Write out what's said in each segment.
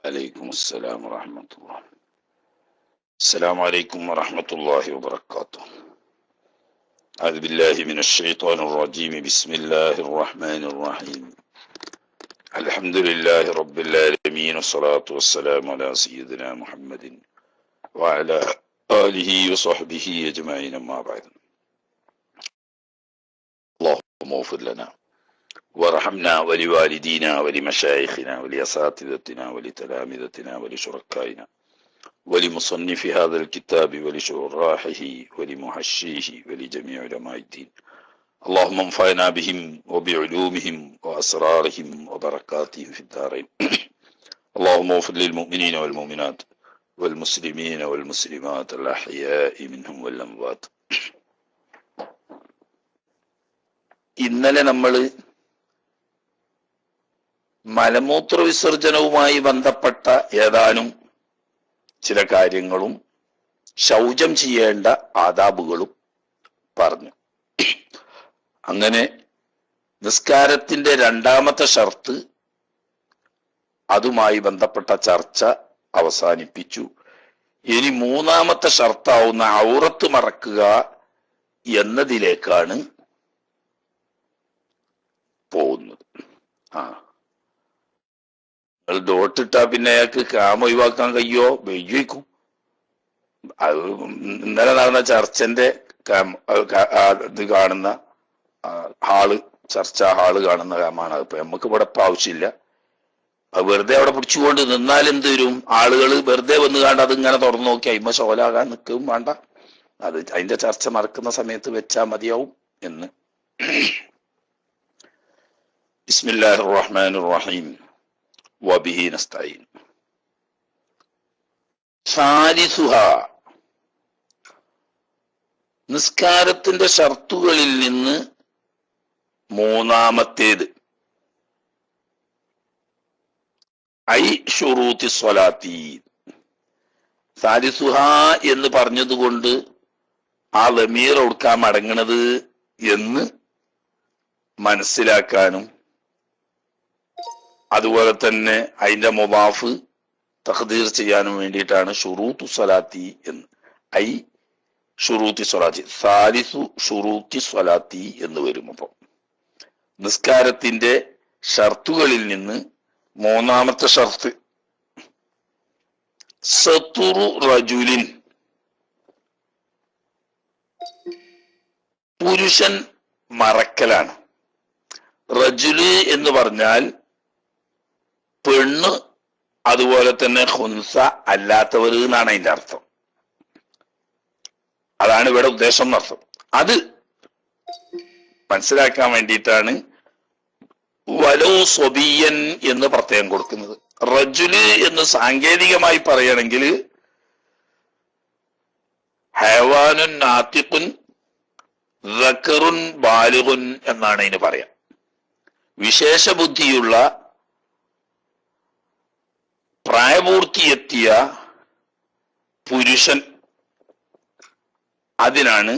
عليكم السلام ورحمة الله. السلام عليكم ورحمة الله وبركاته. أعوذ بالله من الشيطان الرجيم. بسم الله الرحمن الرحيم. الحمد لله رب العالمين والصلاة والسلام على سيدنا محمد وعلى آله وصحبه أجمعين. أما بعد. اللهم اغفر لنا وارحمنا ولوالدينا ولمشايخنا ولأساتذتنا ولتلامذتنا ولشركائنا ولمصنف هذا الكتاب ولشراحه ولمحشيه ولجميع علماء الدين. اللهم انفعنا بهم وبعلومهم وأسرارهم وبركاتهم في الدارين. اللهم اغفر للمؤمنين والمؤمنات والمسلمين والمسلمات الأحياء منهم والأموات. ഇന്നലെ നമ്മൾ മലമൂത്ര വിസർജനവുമായി ബന്ധപ്പെട്ട ഏതാനും ചില കാര്യങ്ങളും ശൗചം ചെയ്യേണ്ട ആദാബുകളും പറഞ്ഞു. അങ്ങനെ നിസ്കാരത്തിന്റെ രണ്ടാമത്തെ ഷർത്ത് അതുമായി ബന്ധപ്പെട്ട ചർച്ച അവസാനിപ്പിച്ചു. ഇനി മൂന്നാമത്തെ ഷർത്താവുന്ന ഔറത്ത് മറക്കുക എന്നതിലേക്കാണ് പോകുന്നത്. നിങ്ങൾ ഡോട്ടിട്ടാ പിന്നെ അയാൾക്ക് കാമ ഒഴിവാക്കാൻ കഴിയോ? വെയ്ക്കും. അത് ഇന്നലെ നടന്ന ചർച്ചന്റെ ഇത് കാണുന്ന ചർച്ചാ ഹാള് കാണുന്ന കാമാണ്. അതിപ്പോ നമുക്ക് ഇവിടെ ഇപ്പൊ ആവശ്യമില്ല. അത് വെറുതെ അവിടെ പിടിച്ചുകൊണ്ട് നിന്നാൽ എന്ത് വരും? ആളുകൾ വെറുതെ വന്ന് കാണാൻ അതിങ്ങനെ തുറന്നു നോക്കി അയിമ ശോലാകാൻ നിൽക്കുകയും വേണ്ട. അത് അതിന്റെ ചർച്ച നടക്കുന്ന സമയത്ത് വെച്ചാൽ മതിയാവും എന്ന്. ബിസ്മില്ലാഹിർ റഹ്മാനിർ റഹീം. വബിഹി നസ്തഈൻ. സാലിസുഹാ, നിസ്കാരത്തിന്റെ ഷർത്തുകളിൽ നിന്ന് മൂന്നാമത്തേത്. ഐ ശുറൂത്തി സ്വലാത്തി. സാലിസുഹാ എന്ന് പറഞ്ഞതുകൊണ്ട് ആ ലമീർ ഒടുക്കാൻ മടങ്ങണത് എന്ന് മനസ്സിലാക്കാനും അതുപോലെ തന്നെ അതിന്റെ മുദാഫ് തഖ്ദീർ ചെയ്യാനും വേണ്ടിയിട്ടാണ് ഷുറൂത്തു സ്വലാത്തി എന്ന്. ഐ ഷുറൂത്തി സ്വലാത്തി, സാലിസു ഷുറൂത്തി സ്വലാത്തി എന്ന് വരും. അപ്പം നിസ്കാരത്തിന്റെ ഷർത്തുകളിൽ നിന്ന് മൂന്നാമത്തെ ഷർത്ത് സത്തുറു റജുലിൻ, പുരുഷൻ മറക്കലാണ്. റജുല് എന്ന് പറഞ്ഞാൽ പെണ്ണ്, അതുപോലെ തന്നെ ഖുൻസ അല്ലാത്തവർ എന്നാണ് അതിന്റെ അർത്ഥം. അതാണ് ഇവിടെ ഉദ്ദേശം എന്നർത്ഥം. അത് മനസ്സിലാക്കാൻ വേണ്ടിയിട്ടാണ് വലോ സ്വബിയൻ എന്ന് പ്രത്യേകം കൊടുക്കുന്നത്. റജുല് എന്ന് സാങ്കേതികമായി പറയുകയാണെങ്കിൽ ഹയവാനുൻ നാത്തിഖുൻ ദക്കറുൻ ബാലിഗുൻ എന്നാണ് ഇതിന് പറയാം. വിശേഷ ബുദ്ധിയുള്ള പ്രായപൂർത്തിയെത്തിയ പുരുഷൻ, അതിനാണ്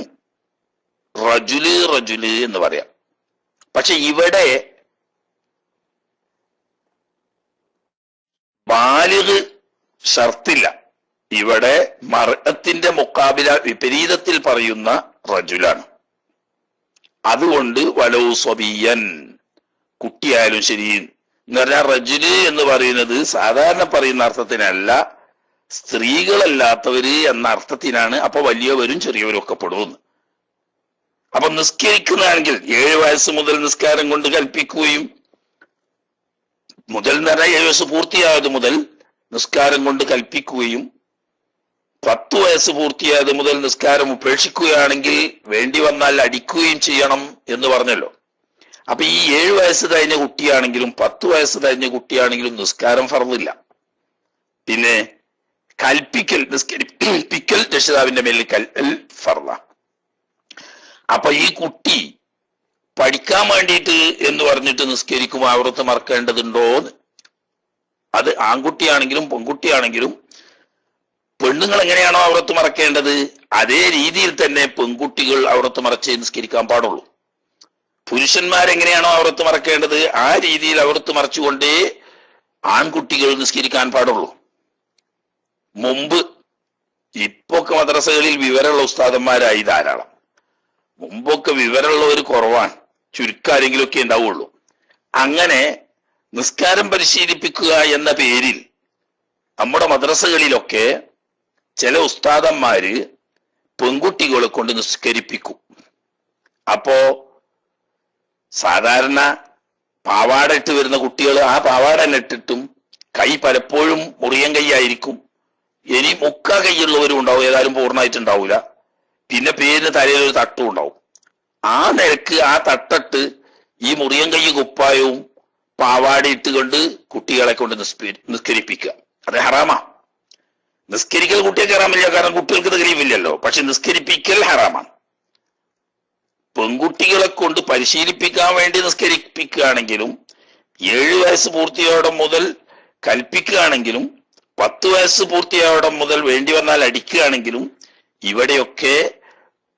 റജുല് റജുല് എന്ന് പറയാം. പക്ഷെ ഇവിടെ ബാലിഗ് ഷർത്തില്ല. ഇവിടെ മർഅത്തിന്റെ മുഖാബില വിപരീതത്തിൽ പറയുന്ന റജുലാണ്. അതുകൊണ്ട് വലൗ സ്വബിയൻ, കുട്ടിയായാലും ശരി എന്ന് പറഞ്ഞാൽ റജുല് എന്ന് പറയുന്നത് സാധാരണ പറയുന്ന അർത്ഥത്തിനല്ല, സ്ത്രീകളല്ലാത്തവര് എന്ന അർത്ഥത്തിനാണ്. അപ്പൊ വലിയവരും ചെറിയവരും ഒക്കെ പെടുമെന്ന്. അപ്പൊ നിസ്കരിക്കുന്നതാണെങ്കിൽ 7 വയസ്സ് മുതൽ നിസ്കാരം കൊണ്ട് കൽപ്പിക്കുകയും, മുതൽ എന്ന് പറഞ്ഞാൽ 7 വയസ്സ് പൂർത്തിയായത് മുതൽ നിസ്കാരം കൊണ്ട് കൽപ്പിക്കുകയും, 10 വയസ്സ് പൂർത്തിയായത് മുതൽ നിസ്കാരം ഉപേക്ഷിക്കുകയാണെങ്കിൽ വേണ്ടി വന്നാൽ അടിക്കുകയും ചെയ്യണം എന്ന് പറഞ്ഞല്ലോ. അപ്പൊ ഈ 7 വയസ്സ് കഴിഞ്ഞ കുട്ടിയാണെങ്കിലും 10 വയസ്സ് കഴിഞ്ഞ കുട്ടിയാണെങ്കിലും നിസ്കാരം ഫർദില്ല. പിന്നെ നിസ്കരിപ്പിക്കൽ രക്ഷിതാവിന്റെ മേലിൽ ഫർദ. അപ്പൊ ഈ കുട്ടി പഠിക്കാൻ വേണ്ടിയിട്ട് എന്ന് പറഞ്ഞിട്ട് നിസ്കരിക്കുമ്പോൾ ഔറത്ത് മറക്കേണ്ടതുണ്ടോ? അത് ആൺകുട്ടിയാണെങ്കിലും പെൺകുട്ടിയാണെങ്കിലും പെണ്ണുങ്ങൾ എങ്ങനെയാണോ ഔറത്ത് മറക്കേണ്ടത് അതേ രീതിയിൽ തന്നെ പെൺകുട്ടികൾ ഔറത്ത് മറച്ചേ നിസ്കരിക്കാൻ പാടുള്ളൂ. പുരുഷന്മാരെങ്ങനെയാണോ ഔറത്ത് മറക്കേണ്ടത് ആ രീതിയിൽ ഔറത്ത് മറച്ചുകൊണ്ടേ ആൺകുട്ടികൾ നിസ്കരിക്കാൻ പാടുള്ളൂ. മുമ്പ്, ഇപ്പൊക്കെ മദ്രസകളിൽ വിവരമുള്ള ഉസ്താദന്മാരായി ധാരാളം. മുമ്പൊക്കെ വിവരമുള്ളവർ കുറവാണ്, ചുരുക്കാരെങ്കിലുമൊക്കെ ഉണ്ടാവുള്ളൂ. അങ്ങനെ നിസ്കാരം പരിശീലിപ്പിക്കുക എന്ന പേരിൽ നമ്മുടെ മദ്രസകളിലൊക്കെ ചില ഉസ്താദന്മാര് പെൺകുട്ടികളെ കൊണ്ട് നിസ്കരിപ്പിക്കും. അപ്പോ സാധാരണ പാവാട ഇട്ട് വരുന്ന കുട്ടികൾ ആ പാവാട ഇട്ടിട്ടും കൈ പലപ്പോഴും മുറിയൻ കൈയായിരിക്കും. ഇനി മുക്കാ കൈയുള്ളവരും ഉണ്ടാവും, ഏതായാലും പൂർണ്ണമായിട്ടുണ്ടാവില്ല. പിന്നെ പേരിന് തലയിൽ ഒരു തട്ടും ഉണ്ടാവും. ആ നിരക്ക് ആ തട്ടിട്ട് ഈ മുറിയൻ കൈ കുപ്പായവും പാവാട ഇട്ടുകൊണ്ട് കുട്ടികളെ കൊണ്ട് നിസ്കരിപ്പിക്കുക. അത് ഹറാമാ. നിസ്കരിക്കൽ കുട്ടികൾക്ക് ഹറാമില്ല, കാരണം കുട്ടികൾക്ക് തെളിവില്ലല്ലോ. പക്ഷെ നിസ്കരിപ്പിക്കൽ ഹറാമാണ്. പെൺകുട്ടികളെ കൊണ്ട് പരിശീലിപ്പിക്കാൻ വേണ്ടി നിസ്കരിപ്പിക്കുകയാണെങ്കിലും 7 വയസ്സ് പൂർത്തിയോടെ മുതൽ കൽപ്പിക്കുകയാണെങ്കിലും 10 വയസ്സ് പൂർത്തിയോടെ മുതൽ വേണ്ടി വന്നാൽ അടിക്കുകയാണെങ്കിലും ഇവിടെയൊക്കെ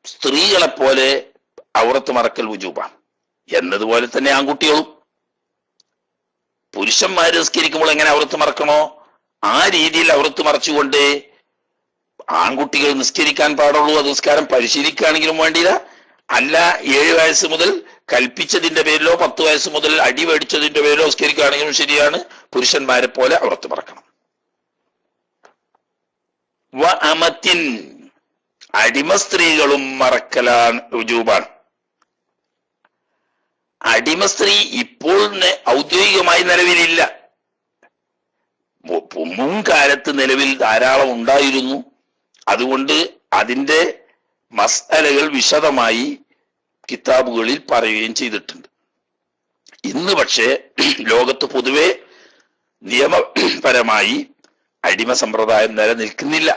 സ്ത്രീകളെ പോലെ ഔറത്ത് മറക്കൽ വുജൂബാണ്. എന്നതുപോലെ തന്നെ ആൺകുട്ടികളും പുരുഷന്മാര് നിസ്കരിക്കുമ്പോൾ എങ്ങനെ ഔറത്ത് മറക്കണോ ആ രീതിയിൽ ഔറത്ത് മറച്ചുകൊണ്ട് ആൺകുട്ടികൾ നിസ്കരിക്കാൻ പാടുള്ളൂ. അത് നിസ്കാരം പരിശീലിക്കുകയാണെങ്കിലും വേണ്ടിയില്ല. അല്ല 7 വയസ്സ് മുതൽ കൽപ്പിച്ചതിന്റെ പേരിലോ 10 വയസ്സ് മുതൽ അടി മേടിച്ചതിന്റെ പേരിലോ നിസ്കരിക്കുകയാണെങ്കിലും ശരിയാണ്, പുരുഷന്മാരെ പോലെ ഔറത്ത് മറക്കണം. വ അമത്തിൻ, അടിമ സ്ത്രീകളും മറക്കലാണ് വുജൂബാണ്. അടിമ സ്ത്രീ ഇപ്പോൾ ഔദ്യോഗികമായി നിലവിലില്ല. മുൻകാലത്ത് നിലവിൽ ധാരാളം ഉണ്ടായിരുന്നു. അതുകൊണ്ട് അതിന്റെ മസ്അലകൾ വിശദമായി കിതാബുകളിൽ പറയുകയും ചെയ്തിട്ടുണ്ട്. ഇന്ന് പക്ഷേ ലോകത്ത് പൊതുവെ നിയമപരമായി അടിമ സമ്പ്രദായം നിലനിൽക്കുന്നില്ല.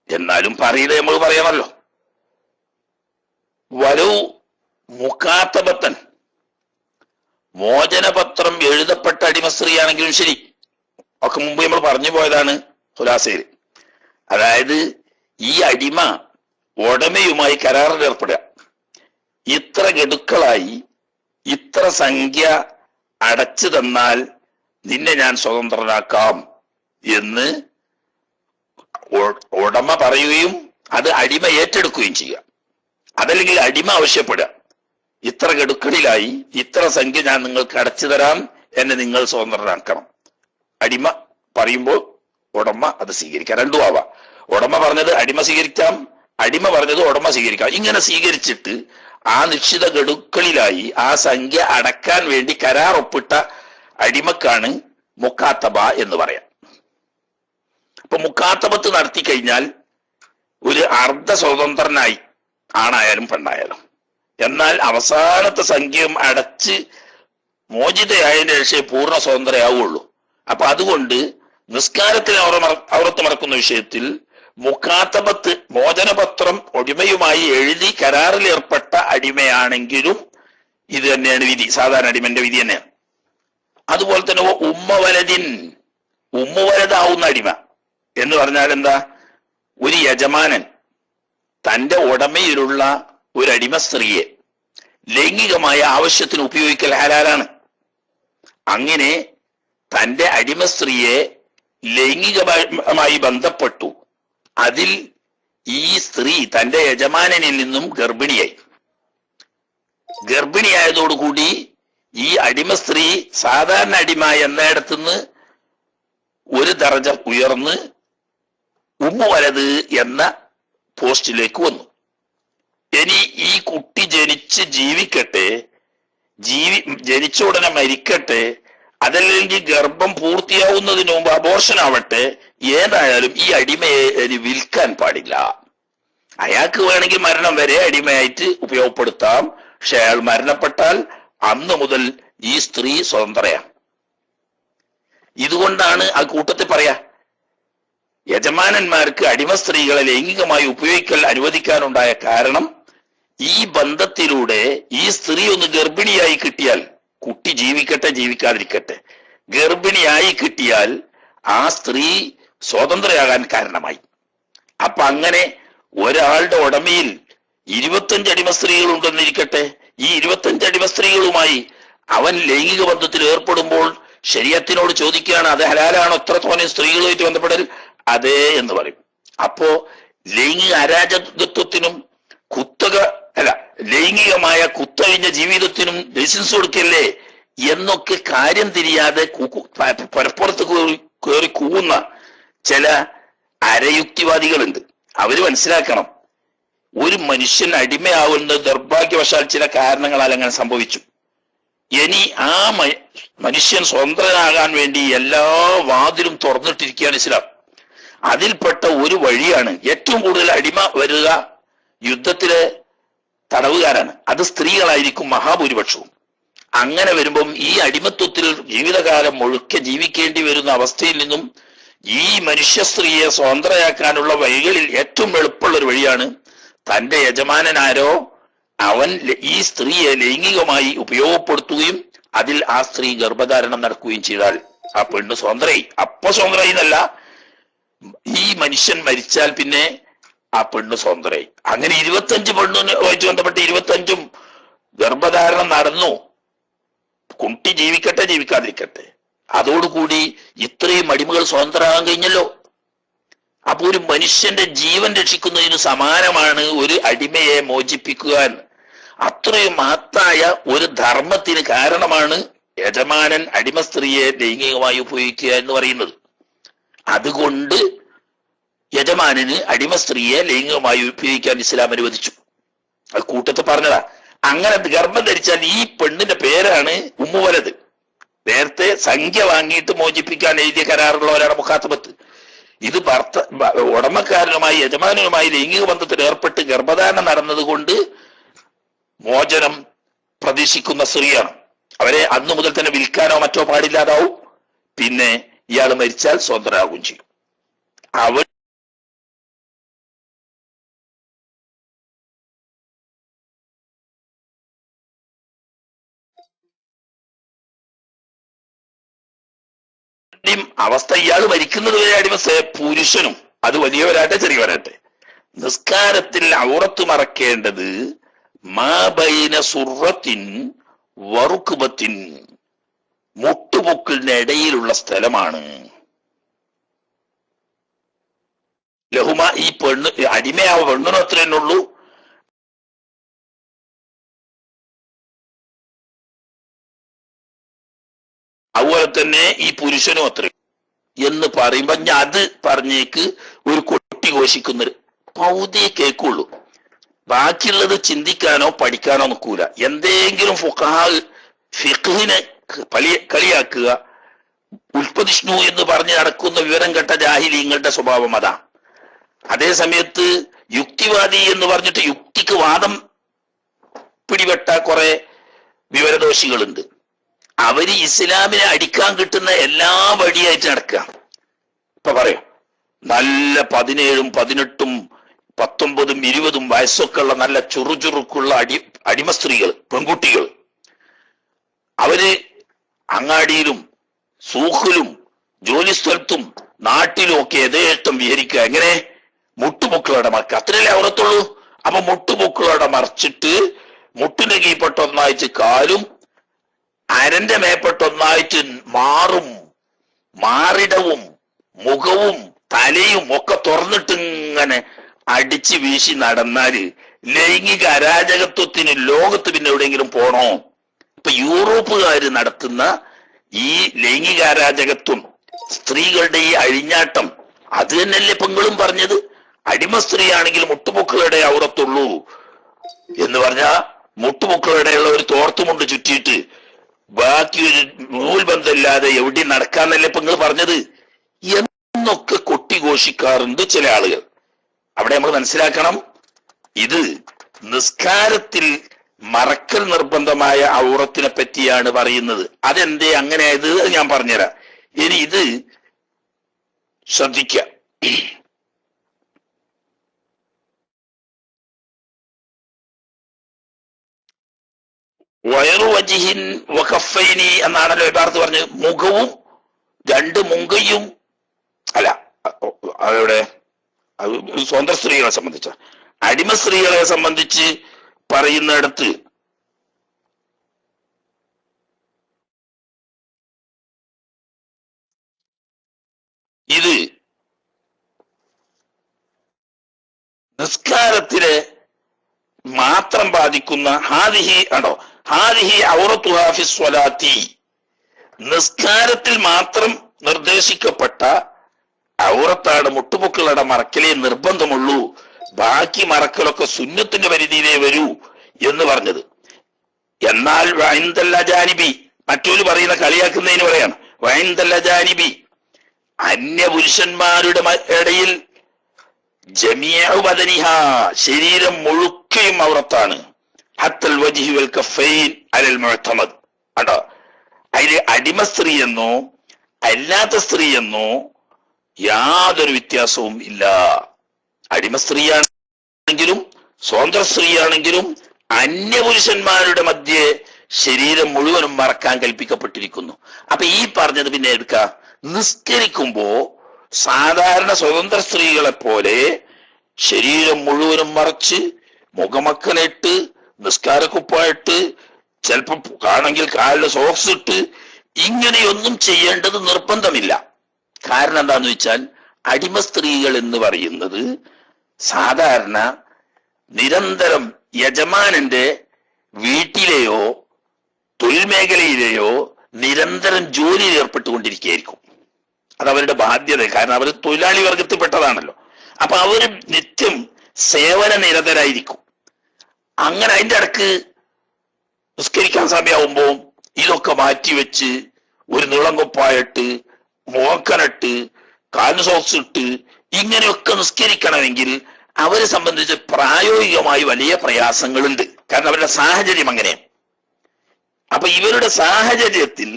എന്നാലും പറയുന്നത് നമ്മൾ പറയണമല്ലോ. വലു മുഖാത്തബത്തൻ, മോചനപത്രം എഴുതപ്പെട്ട അടിമ സ്ത്രീയാണെങ്കിലും ശരി, ഒക്കെ മുമ്പ് നമ്മൾ പറഞ്ഞു പോയതാണ് ഖുലാസയിൽ. അതായത് ഈ അടിമ ഉടമയുമായി കരാറിൽ ഏർപ്പെടുക. ഇത്ര ഗഡുക്കളായി ഇത്ര സംഖ്യ അടച്ചു തന്നാൽ നിന്നെ ഞാൻ സ്വതന്ത്രനാക്കാം എന്ന് ഉടമ പറയുകയും അത് അടിമ ഏറ്റെടുക്കുകയും ചെയ്യുക. അതല്ലെങ്കിൽ അടിമ ആവശ്യപ്പെടുക, ഇത്ര ഗഡുക്കളിലായി ഇത്ര സംഖ്യ ഞാൻ നിങ്ങൾക്ക് അടച്ചു തരാം, എന്നെ നിങ്ങൾ സ്വതന്ത്രനാക്കണം. അടിമ പറയുമ്പോൾ ഉടമ അത് സ്വീകരിക്കാം. രണ്ടും ആവാം. ഉടമ പറഞ്ഞത് അടിമ സ്വീകരിക്കാം, അടിമ പറഞ്ഞത് ഉടമ സ്വീകരിക്കാം. ഇങ്ങനെ സ്വീകരിച്ചിട്ട് ആ നിശ്ചിത ഗഡുക്കളിലായി ആ സംഖ്യ അടക്കാൻ വേണ്ടി കരാർ ഒപ്പിട്ട അടിമക്കാണ് മുക്കാത്തബ എന്ന് പറയാം. അപ്പൊ മുക്കാത്തബത്ത് നടത്തി കഴിഞ്ഞാൽ ഒരു അർദ്ധ സ്വതന്ത്രനായി, ആണായാലും പെണ്ണായാലും. എന്നാൽ അവസാനത്തെ സംഖ്യയും അടച്ച് മോചിതയായതിനു ശേഷം പൂർണ്ണ സ്വതന്ത്രയാവുള്ളൂ. അപ്പൊ അതുകൊണ്ട് നിസ്കാരത്തിൽ ഔറത്ത് മറക്കുന്ന വിഷയത്തിൽ മുഖാത്തബത്ത്, മോചനപത്രം അടിമയുമായി എഴുതി കരാറിൽ ഏർപ്പെട്ട അടിമയാണെങ്കിലും ഇത് തന്നെയാണ് വിധി, സാധാരണ അടിമന്റെ വിധി തന്നെയാണ്. അതുപോലെ തന്നെ ഉമ്മവലദിൻ, ഉമ്മുവലതാവുന്ന അടിമ എന്ന് പറഞ്ഞാൽ എന്താ? ഒരു യജമാനൻ തന്റെ ഉടമയിലുള്ള ഒരു അടിമ സ്ത്രീയെ ലൈംഗികമായ ആവശ്യത്തിന് ഉപയോഗിക്കൽ ഹലാലാണ്. അങ്ങനെ തന്റെ അടിമ സ്ത്രീയെ ലൈംഗികമായി ബന്ധപ്പെട്ടു, അതിൽ ഈ സ്ത്രീ തന്റെ യജമാനനിൽ നിന്നും ഗർഭിണിയായി. ഗർഭിണിയായതോടുകൂടി ഈ അടിമ സ്ത്രീ സാധാരണ അടിമ എന്നിടത്തുനിന്ന് ഒരു ദർജ ഉയർന്ന് ഉമ്മുവലത് എന്ന പോസ്റ്റിലേക്ക് വന്നു. ഇനി ഈ കുട്ടി ജനിച്ച് ജീവിക്കട്ടെ, ജനിച്ച ഉടനെ മരിക്കട്ടെ, അതല്ലെങ്കിൽ ഗർഭം പൂർത്തിയാവുന്നതിന് മുമ്പ് അബോർഷൻ ആവട്ടെ, ഏതായാലും ഈ അടിമയെ ഇനി വിൽക്കാൻ പാടില്ല. അയാൾക്ക് വേണമെങ്കിൽ മരണം വരെ അടിമയായിട്ട് ഉപയോഗപ്പെടുത്താം. പക്ഷെ അയാൾ മരണപ്പെട്ടാൽ അന്ന് മുതൽ ഈ സ്ത്രീ സ്വതന്ത്രയാണ്. ഇതുകൊണ്ടാണ് ആ കൂട്ടത്തിൽ പറയാ, യജമാനന്മാർക്ക് അടിമ സ്ത്രീകളെ ലൈംഗികമായി ഉപയോഗിക്കൽ അനുവദിക്കാനുണ്ടായ കാരണം ഈ ബന്ധത്തിലൂടെ ഈ സ്ത്രീ ഒന്ന് ഗർഭിണിയായി കിട്ടിയാൽ, കുട്ടി ജീവിക്കട്ടെ ജീവിക്കാതിരിക്കട്ടെ, ഗർഭിണിയായി കിട്ടിയാൽ ആ സ്ത്രീ സ്വതന്ത്രയാകാൻ കാരണമായി. അപ്പൊ അങ്ങനെ ഒരാളുടെ ഉടമയിൽ 25 അടിമ സ്ത്രീകൾ ഉണ്ടെന്നിരിക്കട്ടെ, ഈ 25 അടിമ സ്ത്രീകളുമായി അവൻ ലൈംഗിക ബന്ധത്തിൽ ഏർപ്പെടുമ്പോൾ ശരീഅത്തിനോട് ചോദിക്കുകയാണ്, അത് ഹലാലാണോ എത്ര തോനെ സ്ത്രീകളുമായിട്ട് ബന്ധപ്പെടൽ? അതേ എന്ന് പറയും. അപ്പോ ലൈംഗിക അരാജകത്വത്തിനും ലൈംഗികമായ കുത്തഴിഞ്ഞ ജീവിതത്തിനും ലൈസൻസ് കൊടുക്കല്ലേ എന്നൊക്കെ കാര്യം തിരിയാതെ പരപ്പുറത്ത് കയറി കൂവുന്ന ചില അരയുക്തിവാദികളുണ്ട്. അവര് മനസ്സിലാക്കണം, ഒരു മനുഷ്യൻ അടിമയാവുന്നത് ദൗർഭാഗ്യവശാൽ ചില കാരണങ്ങളാൽ അങ്ങനെ സംഭവിച്ചു. ഇനി ആ മനുഷ്യൻ സ്വതന്ത്രനാകാൻ വേണ്ടി എല്ലാ വാതിലും തുറന്നിട്ടിരിക്കുകയാണ് ഇസ്ലാം. അതിൽപ്പെട്ട ഒരു വഴിയാണ് ഏറ്റവും കൂടുതൽ അടിമ വരിക യുദ്ധത്തിലെ തടവുകാരാണ്. അത് സ്ത്രീകളായിരിക്കും മഹാഭൂരിപക്ഷവും. അങ്ങനെ വരുമ്പം ഈ അടിമത്വത്തിൽ ജീവിതകാലം മുഴുക്കെ ജീവിക്കേണ്ടി വരുന്ന അവസ്ഥയിൽ നിന്നും ഈ മനുഷ്യ സ്ത്രീയെ സ്വതന്ത്രയാക്കാനുള്ള വഴികളിൽ ഏറ്റവും എളുപ്പമുള്ള ഒരു വഴിയാണ് തന്റെ യജമാനനാരോ അവൻ ഈ സ്ത്രീയെ ലൈംഗികമായി ഉപയോഗപ്പെടുത്തുകയും അതിൽ ആ സ്ത്രീ ഗർഭധാരണം നടക്കുകയും ചെയ്താൽ ആ പെണ്ണ് സ്വതന്ത്രയായി. അപ്പൊ സ്വതന്ത്രയായി എന്നല്ല, ഈ മനുഷ്യൻ മരിച്ചാൽ പിന്നെ ആ പെണ്ണ് സ്വതന്ത്രയായി. അങ്ങനെ 25 പെണ്ണുമായിട്ട് ബന്ധപ്പെട്ട് 25 ഗർഭധാരണം നടന്നു. കുട്ടി ജീവിക്കട്ടെ ജീവിക്കാതിരിക്കട്ടെ, അതോടുകൂടി ഇത്രയും അടിമകൾ സ്വതന്ത്രമാകാൻ കഴിഞ്ഞല്ലോ. അപ്പൊ ഒരു മനുഷ്യന്റെ ജീവൻ രക്ഷിക്കുന്നതിന് സമാനമാണ് ഒരു അടിമയെ മോചിപ്പിക്കുക എന്ന്. അത്രയും മഹത്തായ ഒരു ധർമ്മത്തിന് കാരണമാണ് യജമാനൻ അടിമ സ്ത്രീയെ ലൈംഗികമായി ഉപയോഗിക്കുക എന്ന് പറയുന്നത്. അതുകൊണ്ട് യജമാനന് അടിമ സ്ത്രീയെ ലൈംഗികമായി ഉപയോഗിക്കാൻ ഇസ്ലാം അനുവദിച്ചു. അത് കൂട്ടത്തിൽ പറഞ്ഞതാ. അങ്ങനെ ഗർഭം ധരിച്ചാൽ ഈ പെണ്ണിന്റെ പേരാണ് ഉമ്മുവലത്. നേരത്തെ സംഖ്യ വാങ്ങിയിട്ട് മോചിപ്പിക്കാൻ എഴുതിയ കരാറുള്ളവരാണ് മുഖാത്തബത്ത്. ഇത് ഉടമക്കാരനുമായി യജമാനുമായി ലൈംഗിക ബന്ധത്തിൽ ഏർപ്പെട്ട് ഗർഭധാരണം നടന്നത് കൊണ്ട് മോചനം പ്രതീക്ഷിക്കുന്ന സ്ത്രീയാണ്. അവരെ അന്നു മുതൽ തന്നെ വിൽക്കാനോ മറ്റോ പാടില്ലാതാവും. പിന്നെ ഇയാൾ മരിച്ചാൽ സ്വതന്ത്രരാകുകയും ചെയ്യും. അവൾ അവസ്ഥ ഇയാൾ മരിക്കുന്നത് വരെ അടിമ പുരുഷനും, അത് വലിയവരാട്ടെ ചെറിയവരാട്ടെ, നിസ്കാരത്തിൽ ഔറത്ത് മറക്കേണ്ടത് മാബൈന സുറത്തിൻ വറുക്കുബത്തിൻ, മുട്ടുപൊക്കിളിന് ഇടയിലുള്ള സ്ഥലമാണ്. ലഹുമ, ഈ പെണ്ണ് അടിമയാവ പെണ്ണിനും അത്ര തന്നെ ഉള്ളൂ. അതുപോലെ തന്നെ ഈ പുരുഷനും അത്ര എന്ന് പറയുമ്പോ ഞാൻ അത് പറഞ്ഞേക്ക് ഒരു കൊട്ടി ഘോഷിക്കുന്ന പൗതിയെ കേൾക്കുള്ളൂ. ബാക്കിയുള്ളത് ചിന്തിക്കാനോ പഠിക്കാനോ നിൽക്കൂല. എന്തെങ്കിലും ഫിഖ്ഹിനെ കളിയാക്കുക, ഉൽപ്പതിഷ്ണു എന്ന് പറഞ്ഞ് നടക്കുന്ന വിവരം കെട്ട ജാഹിലീങ്ങളുടെ സ്വഭാവം അതാ. അതേ സമയത്ത് യുക്തിവാദി എന്ന് പറഞ്ഞിട്ട് യുക്തിക്ക് വാദം പിടിപെട്ട കുറെ വിവരദോഷികളുണ്ട്. അവര് ഇസ്ലാമിനെ അടിക്കാൻ കിട്ടുന്ന എല്ലാ വഴിയായിട്ട് നടക്കുക. ഇപ്പൊ പറയാം, നല്ല 17ഉം 18ഉം 19ഉം 20ഉം വയസ്സൊക്കെ ഉള്ള നല്ല ചുറുചുറുക്കുള്ള അടിമ സ്ത്രീകൾ, പെൺകുട്ടികൾ, അവര് അങ്ങാടിയിലും സൂഖിലും ജോലിസ്ഥലത്തും നാട്ടിലും ഒക്കെ യഥേഷ്ടം വിഹരിക്കുക. എങ്ങനെ? മുട്ടുപൊക്കളോടെ മറക്കുക, അത്രയല്ലേ അവരത്തുള്ളൂ. അപ്പൊ മുട്ടുപൊക്കളോടെ മറിച്ചിട്ട് മുട്ടിന്റെ കീഴ്പ്പെട്ടൊന്നായിട്ട് കാലും അരന്റെ മേപ്പെട്ടൊന്നായിട്ട് മാറിടവും മുഖവും തലയും ഒക്കെ തുറന്നിട്ട് ഇങ്ങനെ അടിച്ച് വീശി നടന്നാല് ലൈംഗിക അരാജകത്വത്തിന് ലോകത്ത് പിന്നെ എവിടെയെങ്കിലും പോണോ? ഇപ്പൊ യൂറോപ്പുകാര് നടത്തുന്ന ഈ ലൈംഗിക അരാജകത്വം, സ്ത്രീകളുടെ ഈ അഴിഞ്ഞാട്ടം, അത് തന്നെയല്ലേ പെങ്ങളും പറഞ്ഞത്. അടിമ സ്ത്രീ ആണെങ്കിൽ മുട്ടുപൊക്കളുടെ ഔറത്തുള്ളൂ എന്ന് പറഞ്ഞാ മുട്ടുപൊക്കളുടെയുള്ള ഒരു തോർത്തുമുണ്ട് ചുറ്റിയിട്ട് ബാക്കി ഒരു നൂൽബന്ധമില്ലാതെ എവിടെയും നടക്കാന്നല്ലേ പെങ്ങൾ പറഞ്ഞത് എന്നൊക്കെ കൊട്ടിഘോഷിക്കാറുണ്ട് ചില ആളുകൾ. അവിടെ നമ്മൾ മനസ്സിലാക്കണം, ഇത് നിസ്കാരത്തിൽ മറക്കൽ നിർബന്ധമായ ഔറത്തിനെ പറ്റിയാണ് പറയുന്നത്. അതെന്തേ അങ്ങനെ ആയത് ഞാൻ പറഞ്ഞുതരാം. ഇനി ഇത് ശ്രദ്ധിക്കാം. വയറു വജിഹിൻ വഖഫൈനി എന്നാണല്ലോ യഥാർത്ഥ പറഞ്ഞത്. മുഖവും 2 മുങ്കയും അല്ല, അവിടെ സ്വന്തം സ്ത്രീകളെ സംബന്ധിച്ച, അടിമ സ്ത്രീകളെ സംബന്ധിച്ച് പറയുന്നിടത്ത് ഇത് നിസ്കാരത്തിലെ മാത്രം ബാധിക്കുന്ന ഹാദിഹി ഔറത്തുഹാ ഫി സ്വലാത്തി, നിസ്കാരത്തിൽ മാത്രം നിർദ്ദേശിക്കപ്പെട്ട ഔറത്താണ് മുട്ടുപൊക്കളുടെ മറക്കലേ നിർബന്ധമുള്ളൂ, ബാക്കി മറക്കലൊക്കെ സുന്നത്തിന്റെ പരിധിയിലേ വരൂ എന്ന് പറഞ്ഞത്. എന്നാൽ വൈന്തല്ല ജാനിബി, മറ്റൊരു പറയുന്ന കളിയാക്കുന്നതിന് പറയാണ്, വൈന്തല്ല ജാനിബി അന്യപുരുഷന്മാരുടെ ഇടയിൽ ജമീഉ ബദനിഹ, ശരീരം മുഴുക്കയും ഔറത്താണ്, ഹത്തൽ വജ്ഹി വൽ കഫൈൻ അലൽ മുഅ്തമദ്. അടോ അതില് അടിമ സ്ത്രീ എന്നോ അല്ലാത്ത സ്ത്രീ എന്നോ യാതൊരു വ്യത്യാസവും ഇല്ല. അടിമ സ്ത്രീയാണെങ്കിലും സ്വതന്ത്ര സ്ത്രീയാണെങ്കിലും അന്യപുരുഷന്മാരുടെ മധ്യേ ശരീരം മുഴുവനും മറക്കാൻ കൽപ്പിക്കപ്പെട്ടിരിക്കുന്നു. അപ്പൊ ഈ പറഞ്ഞത് പിന്നെ എടുക്കാം, നിസ്കരിക്കുമ്പോ സാധാരണ സ്വതന്ത്ര സ്ത്രീകളെ പോലെ ശരീരം മുഴുവനും മറച്ച് മുഖമക്കലിട്ട് നിസ്കാരക്കുപ്പായിട്ട് ചിലപ്പോ ആണെങ്കിൽ കാലിൽ സോക്സ് ഇട്ട് ഇങ്ങനെയൊന്നും ചെയ്യേണ്ടത് നിർബന്ധമില്ല. കാരണം എന്താന്ന് വെച്ചാൽ അടിമ സ്ത്രീകൾ എന്ന് പറയുന്നത് സാധാരണ നിരന്തരം യജമാനന്റെ വീട്ടിലെയോ തൊഴിൽ മേഖലയിലെയോ നിരന്തരം ജോലിയിൽ ഏർപ്പെട്ടുകൊണ്ടിരിക്കുകയായിരിക്കും. അത് അവരുടെ ബാധ്യത. കാരണം അവർ തൊഴിലാളി വർഗത്തിൽപ്പെട്ടതാണല്ലോ. അപ്പൊ അവര് നിത്യം സേവന നിരതരായിരിക്കും. അങ്ങനെ അതിന്റെ ഇടക്ക് നിസ്കരിക്കാൻ സമയമാകുമ്പോ ഇതൊക്കെ മാറ്റിവെച്ച് ഒരു നീളംകൊപ്പായിട്ട് മോക്കനിട്ട് കാലിന് സോക്സ് ഇട്ട് ഇങ്ങനെയൊക്കെ നിസ്കരിക്കണമെങ്കിൽ അവരെ സംബന്ധിച്ച് പ്രായോഗികമായി വലിയ പ്രയാസങ്ങളുണ്ട്. കാരണം അവരുടെ സാഹചര്യം അങ്ങനെയാണ്. അപ്പൊ ഇവരുടെ സാഹചര്യത്തിൽ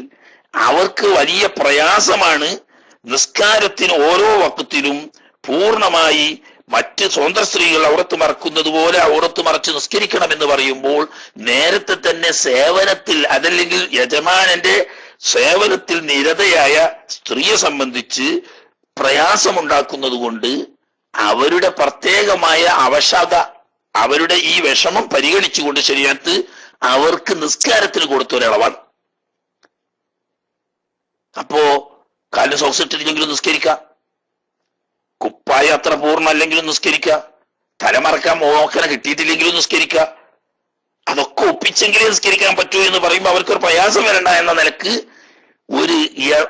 അവർക്ക് വലിയ പ്രയാസമാണ് നിസ്കാരത്തിന് ഓരോ വക്തിലും പൂർണ്ണമായി മറ്റ് സ്വതന്ത്ര സ്ത്രീകൾ ഔറത്ത് മറക്കുന്നത് പോലെ ഔറത്ത് മറച്ച് നിസ്കരിക്കണം എന്ന് പറയുമ്പോൾ നേരത്തെ തന്നെ സേവനത്തിൽ അതല്ലെങ്കിൽ യജമാനന്റെ സേവനത്തിൽ നിരതയായ സ്ത്രീയെ സംബന്ധിച്ച് പ്രയാസമുണ്ടാക്കുന്നത് കൊണ്ട് അവരുടെ പ്രത്യേകമായ അവശത, അവരുടെ ഈ വിഷമം പരിഗണിച്ചുകൊണ്ട് ശരീരത്ത് അവർക്ക് നിസ്കാരത്തിന് കൊടുത്തൊരളവാണ്. അപ്പോ കാലിന് സോക്സ് ഇട്ടില്ലെങ്കിലും നിസ്കരിക്കാം, കുപ്പായ അത്ര പൂർണ്ണ അല്ലെങ്കിലും നിസ്കരിക്കുക, തലമറക്കാൻ മോക്കനെ കിട്ടിയിട്ടില്ലെങ്കിലും നിസ്കരിക്കുക. അതൊക്കെ ഒപ്പിച്ചെങ്കിലേ നിസ്കരിക്കാൻ പറ്റൂ എന്ന് പറയുമ്പോൾ അവർക്കൊരു പ്രയാസം വരണ്ട എന്ന നിലക്ക്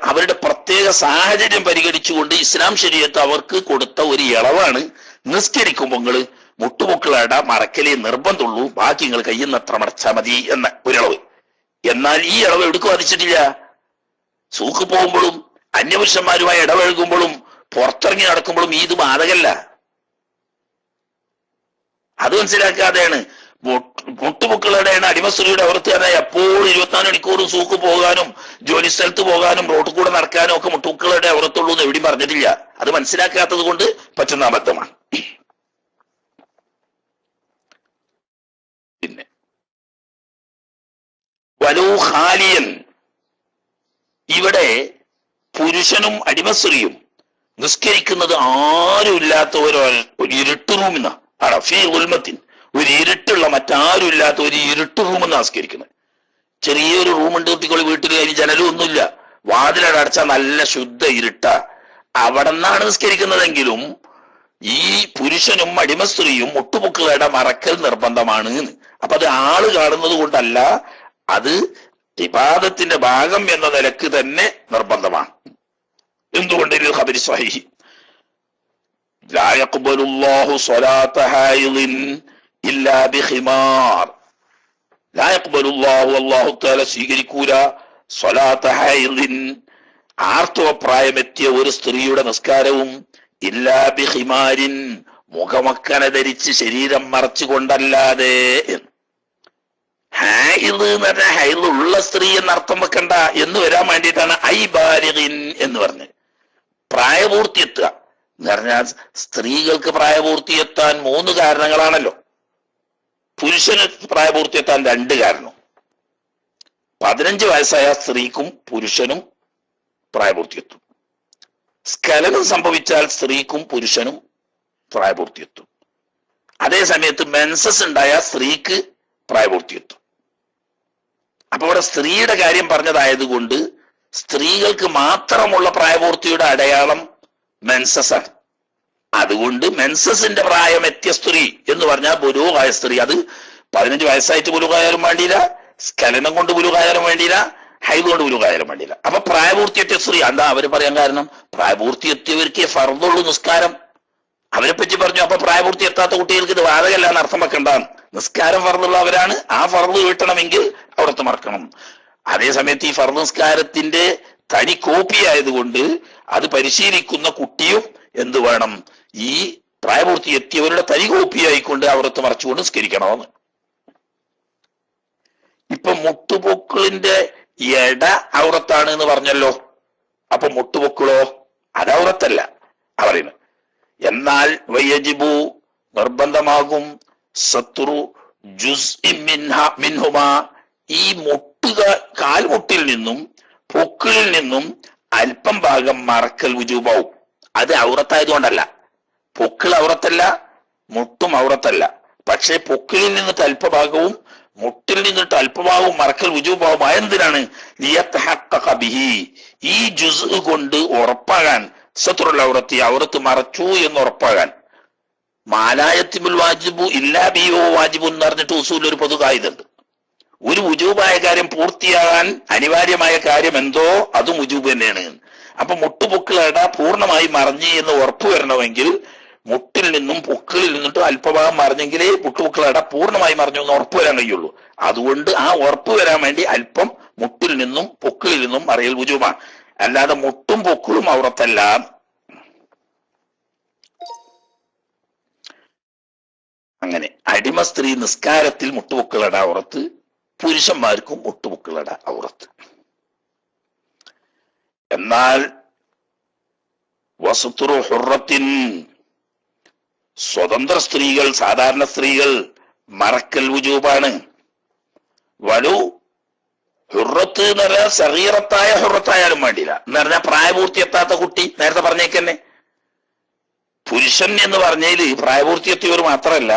അവരുടെ പ്രത്യേക സാഹചര്യം പരിഗണിച്ചുകൊണ്ട് ഇസ്ലാം ശരീഅത്ത് അവർക്ക് കൊടുത്ത ഒരു ഇളവാണ് നിസ്കരിക്കുമ്പോൾ നിങ്ങള് മുട്ടുപൊക്കളട മറക്കലേ നിർബന്ധമുള്ളൂ, ബാക്കി നിങ്ങൾ കയ്യുന്നത്ര മടച്ചാൽ മതി എന്ന ഒരിളവ്. എന്നാൽ ഈ ഇളവ് എവിടേക്ക് ബാധിച്ചിട്ടില്ല. സൂക്ക് പോകുമ്പോഴും അന്യപുരുഷന്മാരുമായി ഇടപഴകുമ്പോഴും പുറത്തിറങ്ങി നടക്കുമ്പോഴും ഇത് ബാധകല്ല. അത് മനസ്സിലാക്കാതെയാണ് മുട്ടുപൊക്കളുടെയാണ് അടിമസ്ത്രീയുടെ ഔറത്തുകാരെ എപ്പോഴും 24 മണിക്കൂറും സൂക്ക് പോകാനും ജോലി സ്ഥലത്ത് പോകാനും റോട്ടിൽ കൂടെ നടക്കാനും ഒക്കെ മുട്ടുപൊക്കളുടെ ഔറത്തുള്ളൂ എന്ന് എവിടെയും പറഞ്ഞിട്ടില്ല. അത് മനസ്സിലാക്കാത്തത് കൊണ്ട് പറ്റുന്ന അബദ്ധമാണ്. പിന്നെ വലൂ ഖാലിയൻ, ഇവിടെ പുരുഷനും അടിമസ്ത്രീയും നിസ്കരിക്കുന്നത് ആരുമില്ലാത്ത ഒരു ഇരുട്ട് റൂമിന്നാ ആണ്. ഫീ ഉൽമത്തിൻ, ഒരു ഇരുട്ടുള്ള മറ്റാരും ഇല്ലാത്ത ഒരു ഇരുട്ട് റൂമെന്നാ നിസ്കരിക്കുന്നത്. ചെറിയൊരു റൂമുണ്ട് കുട്ടികൾ വീട്ടിൽ, അതിന് ജനലും ഒന്നുമില്ല, വാതിലടച്ചാൽ നല്ല ശുദ്ധ ഇരുട്ട. അവിടെ നിന്നാണ് നിസ്കരിക്കുന്നതെങ്കിലും ഈ പുരുഷനും അടിമസ്ത്രീയും മുട്ടുപൊക്കളുടെ മറക്കൽ നിർബന്ധമാണ്. അപ്പൊ അത് ആള് കാണുന്നത് കൊണ്ടല്ല, അത് ഇബാദത്തിന്റെ ഭാഗം എന്ന നിലക്ക് തന്നെ നിർബന്ധമാണ്. എന്തുകൊണ്ട് ഇത് ഖബരി സ്വഹീഹ്, ലാ യഖ്ബലുല്ലാഹു സ്വലാത ഹൈളിൻ ഇല്ലാ ബിഖിമാർ, ലാ യഖ്ബലുല്ലാഹു, അല്ലാഹു തആല സ്വീകരിക്കൂല, സ്വലാത ഹൈളിൻ, ആർത്തവപ്രായമെത്തിയ ഒരു സ്ത്രീയുടെ നിസ്കാരവും, ഇല്ലാ ബിഖിമാരിൻ, മുഖമക്കന ധരിച്ച് ശരീരം മറച്ചുകൊണ്ടല്ലാതെ. ഹൈദ് എന്ന് പറഞ്ഞാൽ ഹൈദ് ഉള്ള സ്ത്രീ എന്നർത്ഥം വെക്കണ്ട എന്ന് വരാൻ വേണ്ടിയിട്ടാണ് ഐ ബാലിഗിൻ എന്ന് പറഞ്ഞത്. പ്രായപൂർത്തിയെത്തുക എന്ന് പറഞ്ഞാൽ സ്ത്രീകൾക്ക് പ്രായപൂർത്തിയെത്താൻ 3 കാരണങ്ങളാണല്ലോ. പുരുഷന് പ്രായപൂർത്തിയെത്താൻ 2 കാരണം. 15 വയസ്സായ സ്ത്രീക്കും പുരുഷനും പ്രായപൂർത്തിയെത്തും. സ്ഖലനം സംഭവിച്ചാൽ സ്ത്രീക്കും പുരുഷനും പ്രായപൂർത്തിയെത്തും. അതേ സമയത്ത് മെൻസസ് ഉണ്ടായ സ്ത്രീക്ക് പ്രായപൂർത്തിയെത്തും. അപ്പൊ അവിടെ സ്ത്രീയുടെ കാര്യം പറഞ്ഞതായതുകൊണ്ട് സ്ത്രീകൾക്ക് മാത്രമുള്ള പ്രായപൂർത്തിയുടെ അടയാളം മെൻസസ് ആണ്. അതുകൊണ്ട് മെൻസസിന്റെ പ്രായം എത്തിയ സ്ത്രീ എന്ന് പറഞ്ഞാൽ ബുലൂഗായ സ്ത്രീ, അത് 15 വയസ്സായിട്ട് ബുലൂഗായാലും വേണ്ടിയില്ല, സ്ഖലനം കൊണ്ട് ബുലൂഗായാലും വേണ്ടിയില്ല, ഹൈദ് കൊണ്ട് ബുലൂഗായാലും വേണ്ടിയില്ല. അപ്പൊ പ്രായപൂർത്തിയെത്തിയ സ്ത്രീ, എന്താ അവര് പറയാൻ കാരണം? പ്രായപൂർത്തിയെത്തിയവർക്ക് ഫർദുള്ളൂ നിസ്കാരം. അവരെ പറ്റി പറഞ്ഞു. അപ്പൊ പ്രായപൂർത്തി എത്താത്ത കുട്ടികൾക്ക് ഇത് വാതകല്ലാന്ന് അർത്ഥം വെക്കണ്ടാണ്. നിസ്കാരം ഫർദുള്ളവരാണ്, ആ ഫർദ് വീട്ടണമെങ്കിൽ അവിടത്ത് മറക്കണം. അതേ സമയത്ത് ഈ ഫർദ് നിസ്കാരത്തിന്റെ തനി കോപ്പി ആയതുകൊണ്ട് അത് പരിശീലിക്കുന്ന കുട്ടിയും എന്ത് വേണം? ഈ പ്രായപൂർത്തി എത്തിയവരുടെ തനി കോപ്പി ആയിക്കൊണ്ട് അവിടത്ത് മറച്ചുകൊണ്ട് നിസ്കരിക്കണമെന്ന്. ഇപ്പൊ മുട്ടുപൊക്കിളിന്റെ എട ഔറത്താണ് എന്ന് പറഞ്ഞല്ലോ. അപ്പൊ മുട്ടുപൊക്കിളോ അത് ഔറത്തല്ല പറയുന്നത്. എന്നാൽ വയജിബു നിർബന്ധമാകും സത്രു ജുസ്ഇ മിൻഹുമാ, ഈ കാൽമുട്ടിൽ നിന്നും പൊക്കിളിൽ നിന്നും അല്പം ഭാഗം മറക്കൽ വുജൂബാവും. അത് ഔറത്തായതുകൊണ്ടല്ല. പൊക്കിൾ ഔറത്തല്ല, മുട്ടും ഔറത്തല്ല. പക്ഷെ പൊക്കിളിൽ നിന്നിട്ട് അല്പഭാഗവും മുട്ടിൽ നിന്നിട്ട് അല്പഭാഗവും മറക്കൽ വുജൂബാവും. എന്തിനാണ്? ലിയത്തഹഖഖ ബിഹി, ഈ ജുസ് കൊണ്ട് ഉറപ്പാകാൻ, സത്റുൽ ഔറത്തി, ഔറത്ത് മറച്ചു എന്ന് ഉറപ്പാകാൻ. മാലായത്തിമുൽ വാജിബു ഇല്ലാ ബിഹി വാജിബു എന്ന് പറഞ്ഞിട്ട് ഉസൂൽ ഒരു പൊതു കായികയുണ്ട്. ഒരു വുജൂബായ കാര്യം പൂർത്തിയാകാൻ അനിവാര്യമായ കാര്യം എന്തോ അതും വുജൂബ് തന്നെയാണ്. അപ്പൊ മുട്ടുപൊക്കിളട പൂർണ്ണമായി മറിഞ്ഞ് എന്ന് ഉറപ്പ് വരണമെങ്കിൽ മുട്ടിൽ നിന്നും പൊക്കിളിൽ നിന്നിട്ടും അല്പഭാഗം മറിഞ്ഞെങ്കിലേ മുട്ടുപൊക്കിളട പൂർണ്ണമായി മറിഞ്ഞു എന്ന് ഉറപ്പ് വരാൻ കഴിയുള്ളൂ. അതുകൊണ്ട് ആ ഉറപ്പ് വരാൻ വേണ്ടി അല്പം മുട്ടിൽ നിന്നും പൊക്കിളിൽ നിന്നും മറിയൽ വുജൂബാണ്. അല്ലാതെ മുട്ടും പൊക്കിളും ഔറത്തല്ല. അങ്ങനെ അടിമ സ്ത്രീ നിസ്കാരത്തിൽ മുട്ടുപൊക്കിളട ഔറത്ത്, പുരുഷന്മാർക്കും മുട്ടുപൊക്കിളട ഔറത്ത്. എന്നാൽ വസുത്തുറു ഹുറത്തിൻ, സ്വതന്ത്ര സ്ത്രീകൾ, സാധാരണ സ്ത്രീകൾ മറക്കൽ വുജൂബാണ്. വലു ഹുറത്ത് എന്ന് പറഞ്ഞാൽ സഗീറത്തായ ഹുറത്തായാലും വേണ്ടിയില്ല. എന്ന് പറഞ്ഞാൽ പ്രായപൂർത്തി എത്താത്ത കുട്ടി, നേരത്തെ പറഞ്ഞേക്കന്നെ. പുരുഷൻ എന്ന് പറഞ്ഞതിൽ പ്രായപൂർത്തി എത്തിയവർ മാത്രമല്ല,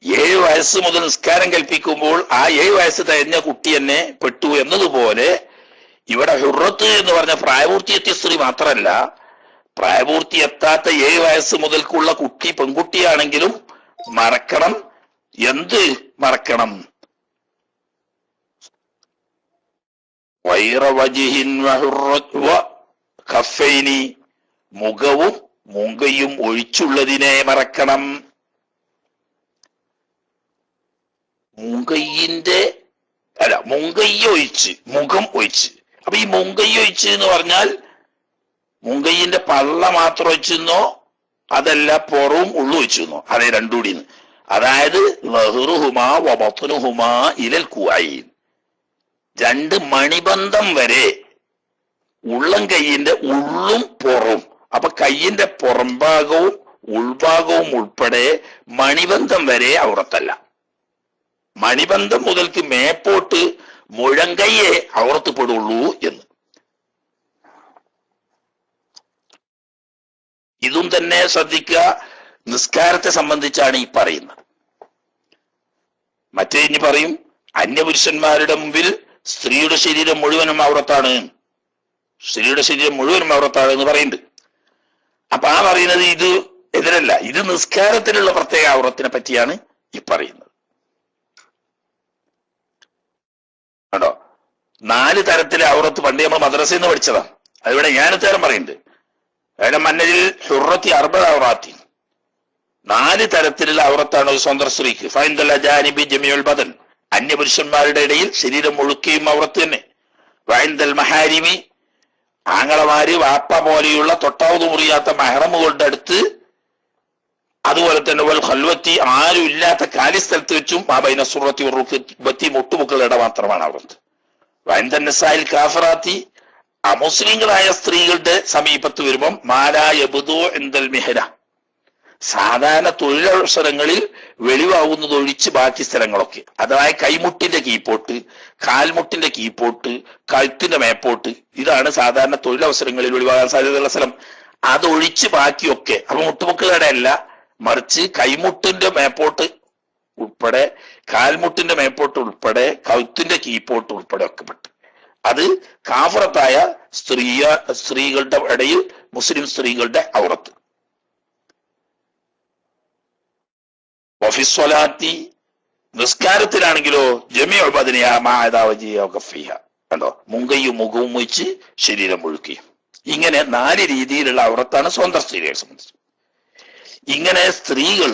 7 വയസ്സ് മുതൽ നിസ്കാരം കൽപ്പിക്കുമ്പോൾ ആ 7 വയസ്സ് തികഞ്ഞ കുട്ടി തന്നെ പെട്ടു എന്നതുപോലെ ഇവിടെ ഹുറത്ത് എന്ന് പറഞ്ഞ പ്രായപൂർത്തി എത്തിയ സ്ത്രീ മാത്രമല്ല, പ്രായപൂർത്തി എത്താത്ത 7 വയസ്സ് മുതൽക്കുള്ള കുട്ടി പെൺകുട്ടിയാണെങ്കിലും മറക്കണം. എന്ത് മറക്കണം? വൈറ വജിഹിൻ ഖഫൈനി, മുഖവും മുങ്കയും ഒഴിച്ചുള്ളതിനെ മറക്കണം. മുങ്കയ്യ ഒഴിച്ച്, മുഖം ഒഴിച്ച്. അപ്പൊ ഈ മുങ്കയ്യ ഒഴിച്ച് എന്ന് പറഞ്ഞാൽ മുങ്കയ്യന്റെ പള്ള മാത്രം ഒഴിച്ചെന്നോ അതല്ല പുറവും ഉള്ളു വെച്ചിരുന്നോ? അതെ, രണ്ടുകൂടി. അതായത് ലഹ്റുഹുമാ വബത്നുഹുമാ ഇലൽ കുഅൈൻ, 2 മണിബന്ധം വരെ ഉള്ളം കൈയിന്റെ ഉള്ളും പുറവും. അപ്പൊ കൈയിന്റെ പുറംഭാഗവും ഉൾഭാഗവും ഉൾപ്പെടെ മണിബന്ധം വരെ ഔറത്തല്ല. മണിബന്ധം മുതൽക്ക് മേപ്പോട്ട് മുഴങ്കയ്യെ ഔറത്തുപെടുള്ളൂ എന്ന്. ഇതും തന്നെ ശ്രദ്ധിക്കുക. നിസ്കാരത്തെ സംബന്ധിച്ചാണ് ഈ പറയുന്നത്. മറ്റേ ഇനി പറയും അന്യപുരുഷന്മാരുടെ മുമ്പിൽ സ്ത്രീയുടെ ശരീരം മുഴുവനും ഔറത്താണ്, സ്ത്രീയുടെ ശരീരം മുഴുവനും ഔറത്താണ് എന്ന് പറയുന്നുണ്ട്. അപ്പൊ ആ പറയുന്നത് ഇത് എതിരല്ല. ഇത് നിസ്കാരത്തിലുള്ള പ്രത്യേക ഔറത്തിനെ പറ്റിയാണ് ഈ പറയുന്നത്. കേട്ടോ, 4 തരത്തിലെ ഔറത്ത് പണ്ട് നമ്മൾ മദ്രസയിൽ നിന്ന് പഠിച്ചതാണ്. അതിവിടെ ഞാൻ ഉത്തരം പറയുന്നുണ്ട്. അതായത് മന്നതിൽ ഹുറത്തി 40 ഔറാത്തി, 4 തരത്തിലുള്ള ഔറത്താണ് ഒരു സ്വന്തം സ്ത്രീക്ക്. ഫൈൻദൽ അജാനിബി ജമിഉൽ ബദൻ, അന്യപുരുഷന്മാരുടെ ഇടയിൽ ശരീരം മുഴുക്കുകയും ഔറത്ത് തന്നെ. വൈൻദൽ മഹാരിമി, ആങ്ങളമാര് വാപ്പ പോലെയുള്ള തൊട്ടാവത് മുറിയാത്ത മെഹ്റമുകളുടെ അടുത്ത്. അതുപോലെ തന്നെ വൽ ഖൽവത്തി, ആരും ഇല്ലാത്ത കാലിസ്ഥലത്ത് വെച്ചും ആ ബൈന സുറത്തി റുക്ബത്തി, മുട്ടുമുക്കളുടെ മാത്രമാണ് ഔറത്ത്. വൈൻദൻ നിസായിൽ കാഫറാത്തി, അമുസ്ലിങ്ങളായ സ്ത്രീകളുടെ സമീപത്ത് വരുമ്പം മാലായബുദു ഇൻദൽ മിഹ്ന, സാധാരണ തൊഴിലവസരങ്ങളിൽ വെളിവാകുന്നത് ഒഴിച്ച് ബാക്കി സ്ഥലങ്ങളൊക്കെ, അതായത് കൈമുട്ടിന്റെ കീപ്പോട്ട്, കാൽമുട്ടിന്റെ കീപ്പോട്ട്, കഴുത്തിന്റെ മേപ്പോട്ട്, ഇതാണ് സാധാരണ തൊഴിലവസരങ്ങളിൽ വെളിവാകാൻ സാധ്യതയുള്ള സ്ഥലം. അതൊഴിച്ച് ബാക്കിയൊക്കെ, അപ്പൊ മുട്ടുമുക്കളുടെ അല്ല, മറിച്ച് കൈമുട്ടിന്റെ മേപ്പോട്ട് ഉൾപ്പെടെ, കാൽമുട്ടിന്റെ മേപ്പോട്ട് ഉൾപ്പെടെ, കഴുത്തിന്റെ കീപ്പോട്ട് ഉൾപ്പെടെ ഒക്കെ പെട്ട്. അത് കാഫറത്തായ സ്ത്രീകളുടെ ഇടയിൽ മുസ്ലിം സ്ത്രീകളുടെ ഔറത്ത്. വഫിസ്വലാത്തി നിസ്കാരത്തിലാണെങ്കിലോ ജമിഉ ബദനിഹ മഅദാ വജ്ഹിഹ വകഫിഹ, കണ്ടോ, മുങ്കയും മുഖവും വെച്ച് ശരീരം മുഴുക്കുകയും. ഇങ്ങനെ 4 രീതിയിലുള്ള ഔറത്താണ് സ്വന്തം സ്ത്രീകളെ സംബന്ധിച്ച്. ഇങ്ങനെ സ്ത്രീകൾ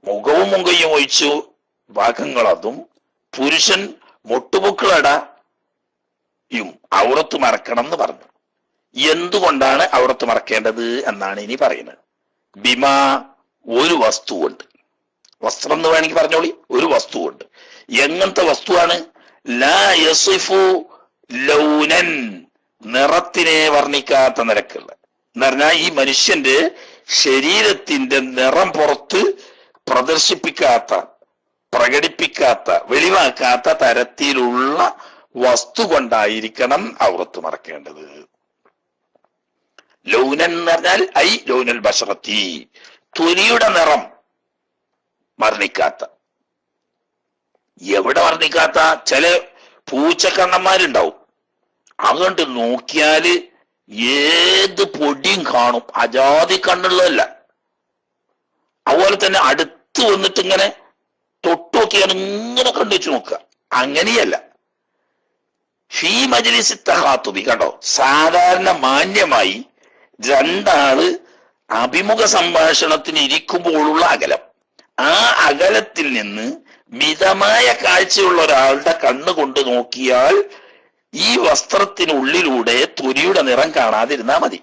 മുഖവും മുങ്കയും ഒഴിച്ചു ഭാഗങ്ങളതും പുരുഷൻ മുട്ടുപൊക്കളടയും ഔറത്ത് മറക്കണം എന്ന് പറഞ്ഞു. എന്തുകൊണ്ടാണ് ഔറത്ത് മറക്കേണ്ടത് എന്നാണ് ഇനി പറയുന്നത്. ബിമാ, ഒരു വസ്തുവുണ്ട്. വസ്ത്രം എന്ന് വേണമെങ്കിൽ പറഞ്ഞോളി, ഒരു വസ്തുവുണ്ട്. എങ്ങനത്തെ വസ്തുവാണ്? ലാ യസിഫു ലൗനൻ, നിറത്തിനെ വർണ്ണിക്കാത്ത നിരക്കുള്ള എന്ന് പറഞ്ഞാൽ ഈ മനുഷ്യന്റെ ശരീരത്തിന്റെ നിറം പുറത്ത് പ്രദർശിപ്പിക്കാത്ത, പ്രകടിപ്പിക്കാത്ത, വെളിവാക്കാത്ത തരത്തിലുള്ള വസ്തു കൊണ്ടായിരിക്കണം ഔറത്ത് മറക്കേണ്ടത്. ലൗനൻ എന്ന് പറഞ്ഞാൽ ഐ ലൗനൽ ബശറത്തി, തൊലിയുടെ നിറം വർണ്ണിക്കാത്ത. എവിടെ വർണ്ണിക്കാത്ത? ചില പൂച്ചക്കണ്ണന്മാരുണ്ടാവും, അതുകൊണ്ട് നോക്കിയാല് ഏത് പൊടിയും കാണും, അജാതി കണ്ണുള്ളതല്ല. അതുപോലെ തന്നെ അടുത്ത് വന്നിട്ട് ഇങ്ങനെ തൊട്ടു നോക്കിയാൽ ഇങ്ങനെ കണ്ടുവെച്ച് നോക്കുക, അങ്ങനെയല്ല. ഫീ മജ്ലിസി തഖാതുബി, കണ്ടോ, സാധാരണ മാന്യമായി രണ്ടാള് അഭിമുഖ സംഭാഷണത്തിന് ഇരിക്കുമ്പോഴുള്ള അകലം, ആ അകലത്തിൽ നിന്ന് മിതമായ കാഴ്ചയുള്ള ഒരാളുടെ കണ്ണ് കൊണ്ട് നോക്കിയാൽ ഈ വസ്ത്രത്തിനുള്ളിലൂടെ തൊലിയുടെ നിറം കാണാതിരുന്നാ മതി.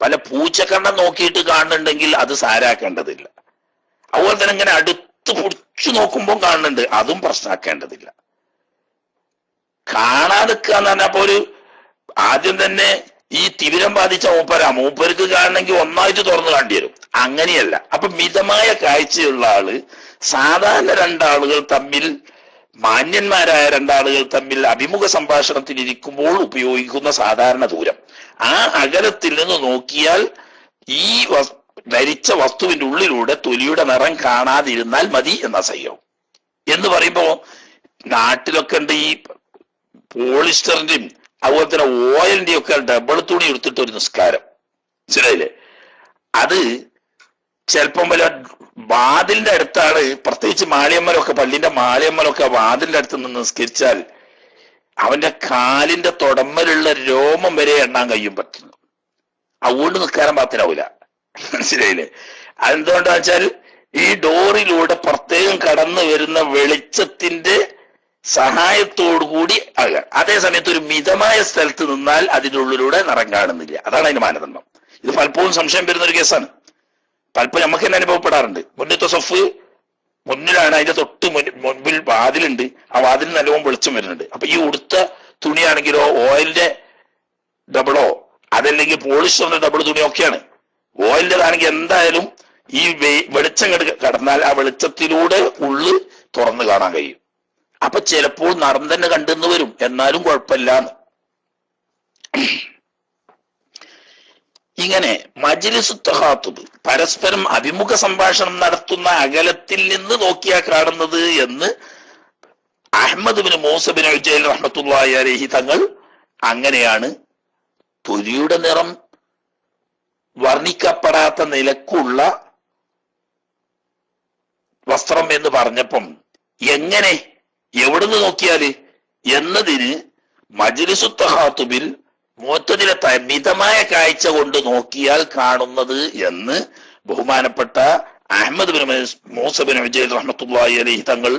പല പൂച്ചക്കണ്ണം നോക്കിയിട്ട് കാണുന്നുണ്ടെങ്കിൽ അത് സാരാക്കേണ്ടതില്ല. അതുപോലെ തന്നെ ഇങ്ങനെ അടുത്ത് പൊടിച്ചു നോക്കുമ്പോൾ കാണുന്നുണ്ട്, അതും പ്രശ്നമാക്കേണ്ടതില്ല. കാണാതിക്കുക എന്ന് പറഞ്ഞപ്പോ ഒരു ആദ്യം തന്നെ ഈ തിമിരം ബാധിച്ച മൂപ്പർക്ക് കാണണമെങ്കിൽ ഒന്നായിട്ട് തുറന്നു കാണേണ്ടി വരും. അങ്ങനെയല്ല. അപ്പൊ മിതമായ കാഴ്ചയുള്ള ആള്, സാധാരണ രണ്ടാളുകൾ തമ്മിൽ, മാന്യന്മാരായ രണ്ടാളുകൾ തമ്മിൽ അഭിമുഖ സംഭാഷണത്തിൽ ഇരിക്കുമ്പോൾ ഉപയോഗിക്കുന്ന സാധാരണ ദൂരം, ആ അകലത്തിൽ നിന്ന് നോക്കിയാൽ ഈ ധരിച്ച വസ്തുവിന്റെ ഉള്ളിലൂടെ തൊലിയുടെ നിറം കാണാതിരുന്നാൽ മതി എന്ന സഹ്യം. എന്ന് പറയുമ്പോ നാട്ടിലൊക്കെ ഉണ്ട് ഈ പോളിസ്റ്ററിന്റെയും അതുപോലെ തന്നെ ഓയിലിന്റെയും ഒക്കെ ഡബിൾ തുണി എടുത്തിട്ട് ഒരു നിസ്കാരം, മനസ്സിലായില്ലേ? അത് ചിലപ്പം വല്ല വാതിലിന്റെ അടുത്താണ്, പ്രത്യേകിച്ച് മാളിയമ്മലൊക്കെ, പള്ളിന്റെ മാളിയമ്മലൊക്കെ വാതിലിന്റെ അടുത്ത് നിന്ന് നിസ്കരിച്ചാൽ അവന്റെ കാലിന്റെ തൊടമ്മലുള്ള രോമം വരെ എണ്ണാൻ കഴിയും പറ്റുന്നു. അതുകൊണ്ട് നിസ്കാരം പാത്തിലാവൂല, മനസ്സിലായില്ലേ? അതെന്തുകൊണ്ടാ വെച്ചാൽ ഈ ഡോറിലൂടെ പ്രത്യേകം കടന്നു വരുന്ന വെളിച്ചത്തിന്റെ സഹായത്തോടു കൂടി ആകാം. അതേ സമയത്ത് ഒരു മിതമായ സ്ഥലത്ത് നിന്നാൽ അതിൻ്റെ ഉള്ളിലൂടെ നിറം കാണുന്നില്ല. അതാണ് അതിന്റെ മാനദണ്ഡം. ഇത് പലപ്പോഴും സംശയം വരുന്ന ഒരു കേസാണ്. പലപ്പോഴും നമുക്ക് തന്നെ അനുഭവപ്പെടാറുണ്ട്. മുന്നത്തെ സൊഫ് മുന്നിലാണ്, അതിന്റെ തൊട്ട് മുൻപിൽ വാതിലുണ്ട്, ആ വാതിൽ നല്ലോണം വെളിച്ചം വരുന്നുണ്ട്. അപ്പൊ ഈ ഉടുത്ത തുണിയാണെങ്കിലോ ഓയിലിന്റെ ഡബിളോ അതല്ലെങ്കിൽ പോളിസ്റ്ററിന്റെ ഡബിൾ തുണിയോ ഒക്കെയാണ്. ഓയിലിൻ്റെതാണെങ്കിൽ എന്തായാലും ഈ വെളിച്ചം കടന്നാൽ ആ വെളിച്ചത്തിലൂടെ ഉള്ളു തുറന്നു കാണാൻ കഴിയും. അപ്പൊ ചിലപ്പോൾ നിറം തന്നെ കണ്ടെന്ന് വരും, എന്നാലും കുഴപ്പമില്ലാന്ന്. ഇങ്ങനെ മജ്ലിസു തഖാതുബ്, പരസ്പരം അഭിമുഖ സംഭാഷണം നടത്തുന്ന അകലത്തിൽ നിന്ന് നോക്കിയാ കാണുന്നത് എന്ന് അഹ്മദ് ബിൻ മൂസ ബിൻ ഉജൈൽ റഹ്മത്തുള്ളാഹി അലൈഹി തങ്ങൾ അങ്ങനെയാണ് തൊലിയുടെ നിറം വർണ്ണിക്കപ്പെടാത്ത നിലക്കുള്ള വസ്ത്രം എന്ന് പറഞ്ഞപ്പം എങ്ങനെ, എവിടുന്ന് നോക്കിയാല് എന്നതിന് മജ്ലിസു തഖാതുബിൽ മുഅ്തദില മിതമായ കാഴ്ച കൊണ്ട് നോക്കിയാൽ കാണുന്നത് എന്ന് ബഹുമാനപ്പെട്ട അഹ്മദ് ബിൻ മൂസ ബിൻ ഉജൈൽ റഹ്മത്തുള്ളാഹി അലൈഹി തങ്ങൾ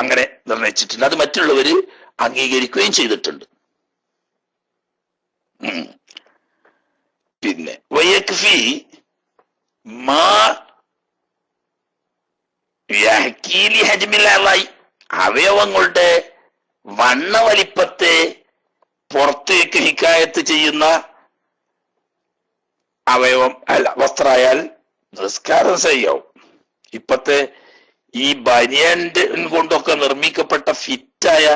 അങ്ങനെ നിർണയിച്ചിട്ടുണ്ട്. അത് മറ്റുള്ളവര് അംഗീകരിക്കുകയും ചെയ്തിട്ടുണ്ട്. പിന്നെ വയക്ഫി മാ യഹ്കീലി ഹജ്മിൽ അളൈ, അവയവങ്ങളുടെ വണ്ണ വലിപ്പത്തെ പുറത്തേക്ക് ഹിക്കായത്ത് ചെയ്യുന്ന അവയവം അല്ല വസ്ത്രമായാൽ നിസ്കാരം ചെയ്യാവും. ഇപ്പത്തെ ഈ ബനിയന്റെ കൊണ്ടൊക്കെ നിർമ്മിക്കപ്പെട്ട ഫിറ്റായ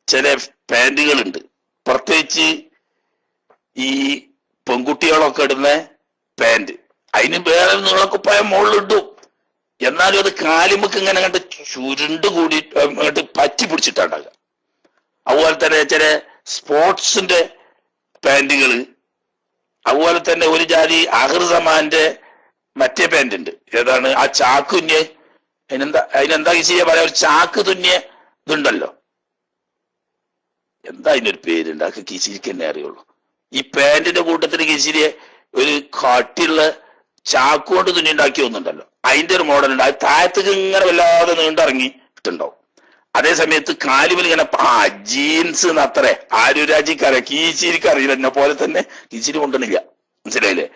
ചില പാന്റുകളുണ്ട്, പ്രത്യേകിച്ച് ഈ പെൺകുട്ടികളൊക്കെ ഇടുന്ന പാന്റ്. അതിന് വേറെ നീളക്കുപ്പായം മുകളിലിടും, എന്നാലും അത് കാലിമുക്ക് ഇങ്ങനെ കണ്ട് ചുരുണ്ട് കൂടി പറ്റി പിടിച്ചിട്ടുണ്ടാകുക. അതുപോലെ തന്നെ ചില സ്പോർട്സിന്റെ പാന്റുകൾ, അതുപോലെ തന്നെ ഒരു ജാതി ആഹൃസമാന്റെ മറ്റേ പാന്റ് ഉണ്ട്. ഏതാണ് ആ ചാക്ക് തുന്നിയ, അതിനെന്താ കിസിയെ പറയാ, ഒരു ചാക്ക് തുന്നിയ ഇതുണ്ടല്ലോ, എന്താ അതിനൊരു പേരുണ്ട്, അതൊക്കെ കിസിരിക്ക് തന്നെ അറിയുള്ളൂ. ഈ പാന്റിന്റെ കൂട്ടത്തിൽ കിസിരിയെ ഒരു കട്ടിയുള്ള ചാക്കുകൊണ്ട് തുന്നി ഉണ്ടാക്കി ഒന്നുണ്ടല്ലോ, അതിന്റെ ഒരു മോഡൽ ഉണ്ട്. അത് താഴത്തേക്ക് ഇങ്ങനെ വല്ലാതെ നീണ്ടിറങ്ങി ഇട്ടുണ്ടാവും. അതേ സമയത്ത് കാലുമിൽ ഇങ്ങനെ ജീൻസ് അത്രേ ആരുരാജിക്കറിയാം, കീച്ചിരിക്ക് അറിയില്ല. എന്നെ പോലെ തന്നെ കീച്ചിരി കൊണ്ടുവന്നില്ല, മനസ്സിലായില്ലേ?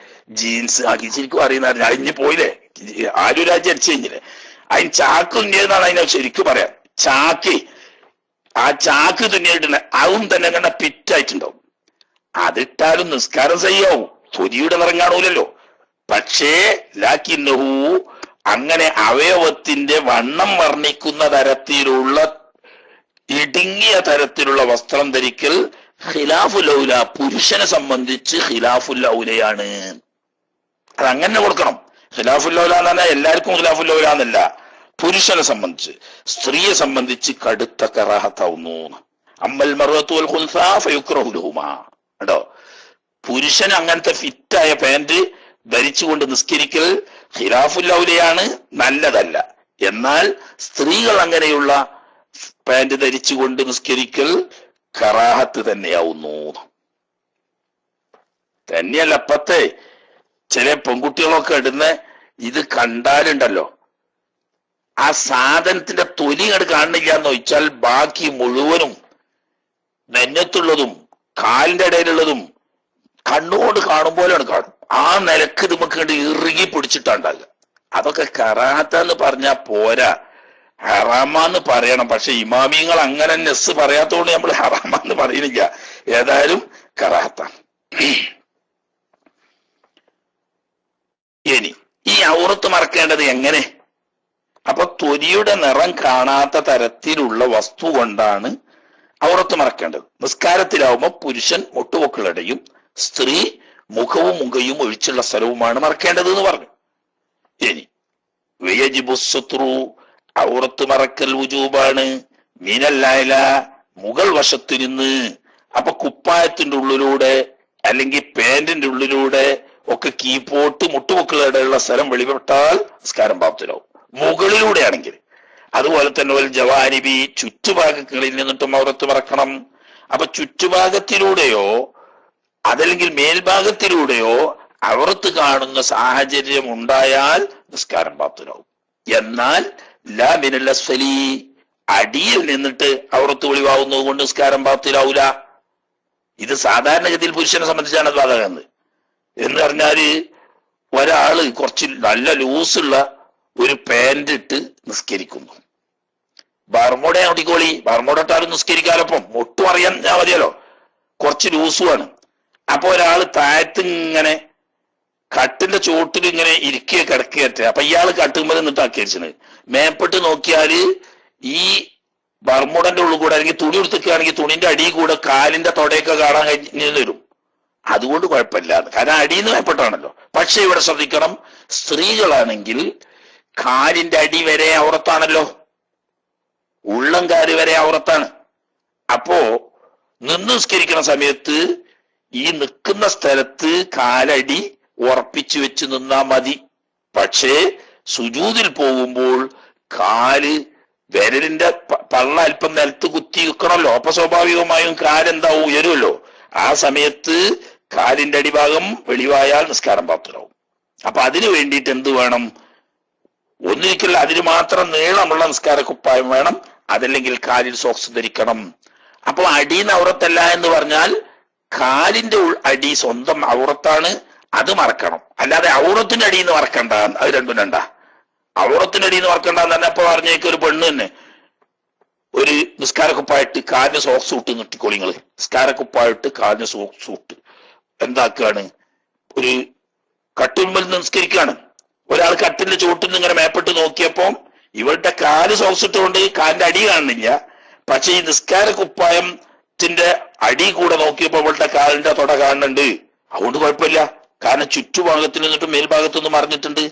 ജീൻസ് ആ കീച്ചിരിക്കും അറിയുന്ന അഴിഞ്ഞു പോയില്ലേ, ആരുരാജി അടിച്ചു കഴിഞ്ഞില്ലേ. അതിന് ചാക്ക് തുന്നിയെന്നാണ് അതിനെ ശരിക്കും പറയാം. ചാക്ക്, ആ ചാക്ക് തുന്നിയിട്ടുണ്ട്, അതും തന്നെ ഇങ്ങനെ പിറ്റായിട്ടുണ്ടാവും. അതിട്ടാലും നിസ്കാരം സഹിയാവും, തൊലിയുടെ നിറം കാണൂലല്ലോ. പക്ഷേ ലാക്കിന്നഹു, അങ്ങനെ അവയവത്തിന്റെ വണ്ണം വർണ്ണിക്കുന്ന തരത്തിലുള്ള ഇടുങ്ങിയ തരത്തിലുള്ള വസ്ത്രം ധരിക്കൽ ഖിലാഫുൽ, പുരുഷനെ സംബന്ധിച്ച് ഖിലാഫുൽ ഔലയാണ്. അതങ്ങനെ കൊടുക്കണം. ഖിലാഫുൽ എന്ന് പറഞ്ഞാൽ എല്ലാവർക്കും ഖിലാഫുൽ എന്നല്ല, പുരുഷനെ സംബന്ധിച്ച്. സ്ത്രീയെ സംബന്ധിച്ച് കടുത്ത കറാഹത്താവുന്നു. അമ്മൽ മർഅതു വൽ ഖുൻസാ ഫയുക്റഹു ലഹുമാ. കേട്ടോ, പുരുഷൻ അങ്ങനത്തെ ഫിറ്റായ പാന്റ് ധരിച്ചുകൊണ്ട് നിസ്കരിക്കൽ ഖിലാഫുൽ ഔലയാണ്, നല്ലതല്ല. എന്നാൽ സ്ത്രീകൾ അങ്ങനെയുള്ള പാന്റ് ധരിച്ചുകൊണ്ട് നിസ്കരിക്കൽ കറാഹത്ത് തന്നെയാവുന്നു. തന്നെയല്ല, അപ്പത്തെ ചില പെൺകുട്ടികളൊക്കെ ഇടുന്ന ഇത് കണ്ടാലുണ്ടല്ലോ, ആ സാധനത്തിന്റെ തൊലി കണ്ട് കാണുന്നില്ല എന്ന് വെച്ചാൽ ബാക്കി മുഴുവനും നെഞ്ഞത്തുള്ളതും കാലിന്റെ ഇടയിലുള്ളതും കണ്ണുകൊണ്ട് കാണും പോലെയാണ് കാണും. ആ നിലക്ക് ഇത് നമുക്ക് കണ്ട് ഇറുകി പിടിച്ചിട്ടുണ്ടാകുക. അതൊക്കെ കറാഹത്താന്ന് പറഞ്ഞാൽ പോരാ, ഹറാമാന്ന് പറയണം. പക്ഷെ ഇമാമിയങ്ങൾ അങ്ങനെ നെസ് പറയാത്തതുകൊണ്ട് നമ്മൾ ഹറാമാന്ന് പറയുന്നില്ല. ഏതായാലും കറാഹത്താണ്. ഇനി ഈ ഔറത്ത് മറക്കേണ്ടത് എങ്ങനെ? അപ്പൊ തൊലിയുടെ നിറം കാണാത്ത തരത്തിലുള്ള വസ്തു കൊണ്ടാണ് ഔറത്ത് മറക്കേണ്ടത്. നിസ്കാരത്തിലാവുമ്പോൾ പുരുഷൻ മുട്ടുപൊക്കളിടയും സ്ത്രീ മുഖവും മുഖയും ഒഴിച്ചുള്ള സ്ഥലവുമാണ് മറക്കേണ്ടത് എന്ന് പറഞ്ഞു. ഇനി വയജിബുസ്സുത്രു, ഔറത്ത് മറക്കൽ വുജൂബാണ്. മീനല്ലായ, മുകൾ വശത്തു നിന്ന്. അപ്പൊ കുപ്പായത്തിന്റെ ഉള്ളിലൂടെ അല്ലെങ്കിൽ പാന്റിന്റെ ഉള്ളിലൂടെ ഒക്കെ കീപ്പോട്ട് മുട്ടുപൊക്കളിടയുള്ള സ്ഥലം വെളിപ്പെട്ടാൽ നിസ്കാരം പ്രാപ്തരാവും. മുകളിലൂടെ ആണെങ്കിൽ. അതുപോലെ തന്നെ ഒരു ജവാനിബി, ചുറ്റുഭാഗങ്ങളിൽ നിന്നിട്ടും ഔറത്ത് മറക്കണം. അപ്പൊ ചുറ്റുഭാഗത്തിലൂടെയോ അതല്ലെങ്കിൽ മേൽഭാഗത്തിലൂടെയോ ഔറത്ത് കാണുന്ന സാഹചര്യം ഉണ്ടായാൽ നിസ്കാരം പ്രാപ്തരാവും. എന്നാൽ ലാ മിനൽ അസ്ഫലി, അടിയിൽ നിന്നിട്ട് ഔറത്ത് വെളിവാകുന്നത് കൊണ്ട് നിസ്കാരം പ്രാപ്തരാവൂല. ഇത് സാധാരണഗതിയിൽ പുരുഷനെ സംബന്ധിച്ചാണ് ബാധകമെന്ന്. എന്ന് പറഞ്ഞാല് ഒരാള് കുറച്ച് നല്ല ലൂസുള്ള ഒരു പാന്റ് ഇട്ട് നിസ്കരിക്കുന്നു. ബർമോഡ ഒട്ടിക്കോളി, ബർമോഡ ഇട്ടാലും നിസ്കരിക്കാലപ്പം ഒട്ടും അറിയാൻ മതിയല്ലോ, കുറച്ച് ലൂസുമാണ്. അപ്പൊ ഒരാൾ താഴത്ത് ഇങ്ങനെ കട്ടിന്റെ ചോട്ടിൽ ഇങ്ങനെ ഇരിക്കുക കിടക്കുകയറ്റ. അപ്പൊ ഇയാള് കട്ടുമ്പോൾ നിന്നിട്ട് ആക്കിയത് മേപ്പെട്ട് നോക്കിയാല് ഈ ബർമോഡന്റെ ഉള്ളിൽ കൂടെ അല്ലെങ്കിൽ തുണി എടുത്തിക്കുകയാണെങ്കിൽ തുണിന്റെ അടിയിൽ കൂടെ കാലിന്റെ തൊടയൊക്കെ കാണാൻ കഴിഞ്ഞു വരും. അതുകൊണ്ട് കുഴപ്പമില്ല, കാരണം അടിയിൽ നിന്ന് മേപ്പെട്ടാണല്ലോ. പക്ഷെ ഇവിടെ ശ്രദ്ധിക്കണം, സ്ത്രീകളാണെങ്കിൽ കാലിന്റെ അടി വരെ ഔറത്താണല്ലോ, ഉള്ളംകാല് വരെ ഔറത്താണ്. അപ്പോ നിന്ന് നിസ്കരിക്കുന്ന സമയത്ത് ഈ നിൽക്കുന്ന സ്ഥലത്ത് കാലടി ഉറപ്പിച്ചു വെച്ച് നിന്നാ മതി. പക്ഷേ സുജൂദിൽ പോകുമ്പോൾ കാല് വിരലിന്റെ പള്ള അല്പം നിലത്ത് കുത്തി വെക്കണമല്ലോ. അപ്പൊ സ്വാഭാവികമായും കാലെന്താവും, ഉയരുമല്ലോ. ആ സമയത്ത് കാലിന്റെ അടിഭാഗം വെളിവായാൽ നിസ്കാരം പ്രാപ്തരാവും. അപ്പൊ അതിനു വേണ്ടിയിട്ട് എന്ത് വേണം? ഒന്നിരിക്കൽ അതിന് മാത്രം നീളമുള്ള നിസ്കാര കുപ്പായം വേണം, അതല്ലെങ്കിൽ കാലിൽ സോക്സ് ധരിക്കണം. അപ്പൊ അടിന്ന് ഔറത്തല്ല എന്ന് പറഞ്ഞാൽ കാലിന്റെ അടി സ്വന്തം ഔറത്താണ്, അത് മറക്കണം. അല്ലാതെ ഔറത്തിന്റെ അടിന്ന് മറക്കണ്ട, അത് രണ്ടും രണ്ടാ. ഔറത്തിന്റെ അടിന്ന് മറക്കണ്ടെന്ന് തന്നെ അപ്പൊ പറഞ്ഞേക്ക് ഒരു പെണ്ണ് തന്നെ ഒരു നിസ്കാരക്കുപ്പായിട്ട് കാലിന് സോക്സ് ഇട്ട് നിട്ടിക്കോളിങ്ങള്. നിസ്കാരക്കുപ്പായിട്ട് കാലിന് സോക്സ് ഇട്ട് എന്താക്കുകയാണ്, ഒരു കട്ടുമ്പൽ നിസ്കരിക്കുകയാണ്. ഒരാൾ കട്ടിന്റെ ചോട്ടിൽ നിന്ന് ഇങ്ങനെ മേപ്പെട്ട് നോക്കിയപ്പോ ഇവളുടെ കാല് സോക്സ് ഇട്ടുകൊണ്ട് കാലിന്റെ അടി കാണുന്നില്ല. പക്ഷെ ഈ നിസ്കാര കുപ്പായത്തിന്റെ അടി കൂടെ നോക്കിയപ്പോ ഇവളുടെ കാലിന്റെ തൊട കാണുന്നുണ്ട്. അതുകൊണ്ട് കുഴപ്പമില്ല, കാരണം ചുറ്റുഭാഗത്തിൽ നിന്നിട്ട് മേൽഭാഗത്തുനിന്ന് മറിഞ്ഞിട്ടുണ്ട്.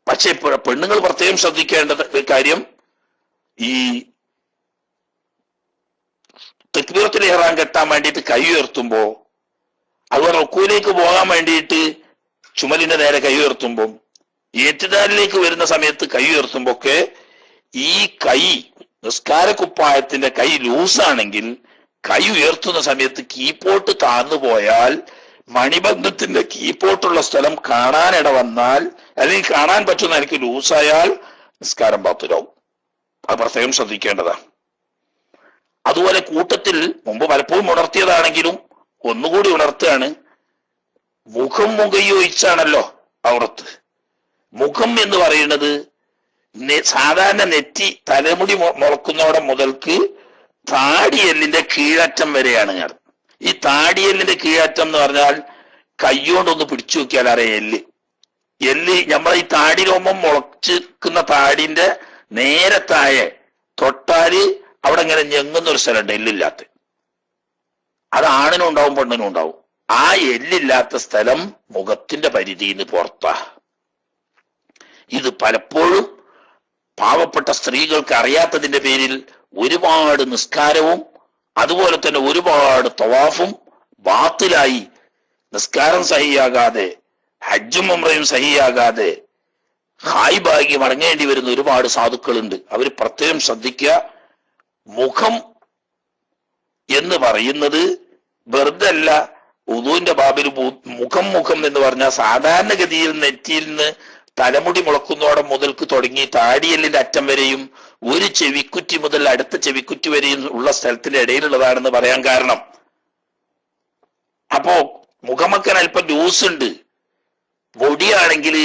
പക്ഷെ പെണ്ണുങ്ങൾ പ്രത്യേകം ശ്രദ്ധിക്കേണ്ട കാര്യം, ഈ തക്ബീറത്തുൽ ഇഹ്റാം കെട്ടാൻ വേണ്ടിയിട്ട് കൈ ഉയർത്തുമ്പോ, അതുപോലെ റുക്കൂലേക്ക് പോകാൻ വേണ്ടിയിട്ട് ചുമലിന്റെ നേരെ കൈ ഉയർത്തുമ്പോൾ, ഏറ്റുദാലിലേക്ക് വരുന്ന സമയത്ത് കൈ ഉയർത്തുമ്പോ ഒക്കെ ഈ കൈ നിസ്കാരക്കുപ്പായത്തിന്റെ കൈ ലൂസാണെങ്കിൽ കൈ ഉയർത്തുന്ന സമയത്ത് കീപ്പോട്ട് താന്നു പോയാൽ, മണിബന്ധത്തിന്റെ കീപ്പോട്ടുള്ള സ്ഥലം കാണാനിട വന്നാൽ, അല്ലെങ്കിൽ കാണാൻ പറ്റുന്ന എനിക്ക് ലൂസായാൽ നിസ്കാരം ബാത്തിലാവും. അത് പ്രത്യേകം ശ്രദ്ധിക്കേണ്ടതാണ്. അതുപോലെ കൂട്ടത്തിൽ മുമ്പ് പലപ്പോഴും ഉണർത്തിയതാണെങ്കിലും ഒന്നുകൂടി ഉണർത്തുകയാണ്. മുഖം മുഖയൊഴിച്ചാണല്ലോ ഔറത്ത്. മുഖം എന്ന് പറയുന്നത് സാധാരണ നെറ്റി തലമുടി മുളക്കുന്നോടെ മുതൽക്ക് താടിയെല്ലിന്റെ കീഴറ്റം വരെയാണ് ഞാൻ. ഈ താടിയെല്ലിന്റെ കീഴറ്റം എന്ന് പറഞ്ഞാൽ കൈകൊണ്ടൊന്ന് പിടിച്ചു നോക്കിയാൽ അറിയാം എല്ല് നമ്മളെ ഈ താടി രോമം മുളച്ചിരിക്കുന്ന താടിന്റെ നേരെ താഴെ തൊട്ടാല് അവിടെ ഇങ്ങനെ ഞെങ്ങുന്ന ഒരു സ്ഥലമുണ്ട് എല്ലില്ലാത്ത. അത് ആണിനും ഉണ്ടാവും പെണ്ണിനും ഉണ്ടാവും. ആ എല്ലില്ലാത്ത സ്ഥലം മുഖത്തിന്റെ പരിധിന്ന് പുറത്താ. ഇത് പലപ്പോഴും പാവപ്പെട്ട സ്ത്രീകൾക്ക് അറിയാത്തതിന്റെ പേരിൽ ഒരുപാട് നിസ്കാരവും അതുപോലെ തന്നെ ഒരുപാട് തവാഫും ബാത്തിലായി, നിസ്കാരം സഹിയാകാതെ ഹജ്ജും ഉംറയും സഹിയാകാതെ ഹായിബാഗി മടങ്ങേണ്ടി വരുന്ന ഒരുപാട് സാധുക്കളുണ്ട്. അവർ പ്രത്യേകം ശ്രദ്ധിക്കുക. മുഖം എന്ന് പറയുന്നത് വെറുതെ അല്ല. ഉദുവിന്റെ ബാബിൽ മുഖം എന്ന് പറഞ്ഞാൽ സാധാരണഗതിയിൽ നെറ്റിയിൽ നിന്ന് തലമുടി മുളക്കുന്നോടെ മുതൽക്ക് തുടങ്ങി താടിയെല്ലിന്റെ അറ്റം വരെയും ഒരു ചെവിക്കുറ്റി മുതൽ അടുത്ത ചെവിക്കുറ്റി വരെയും ഉള്ള സ്ഥലത്തിന്റെ ഇടയിലുള്ളതാണെന്ന് പറയാൻ കാരണം, അപ്പോ മുഖമക്കൻ അല്പം ലൂസ് ഉണ്ട്. മുടിയാണെങ്കിൽ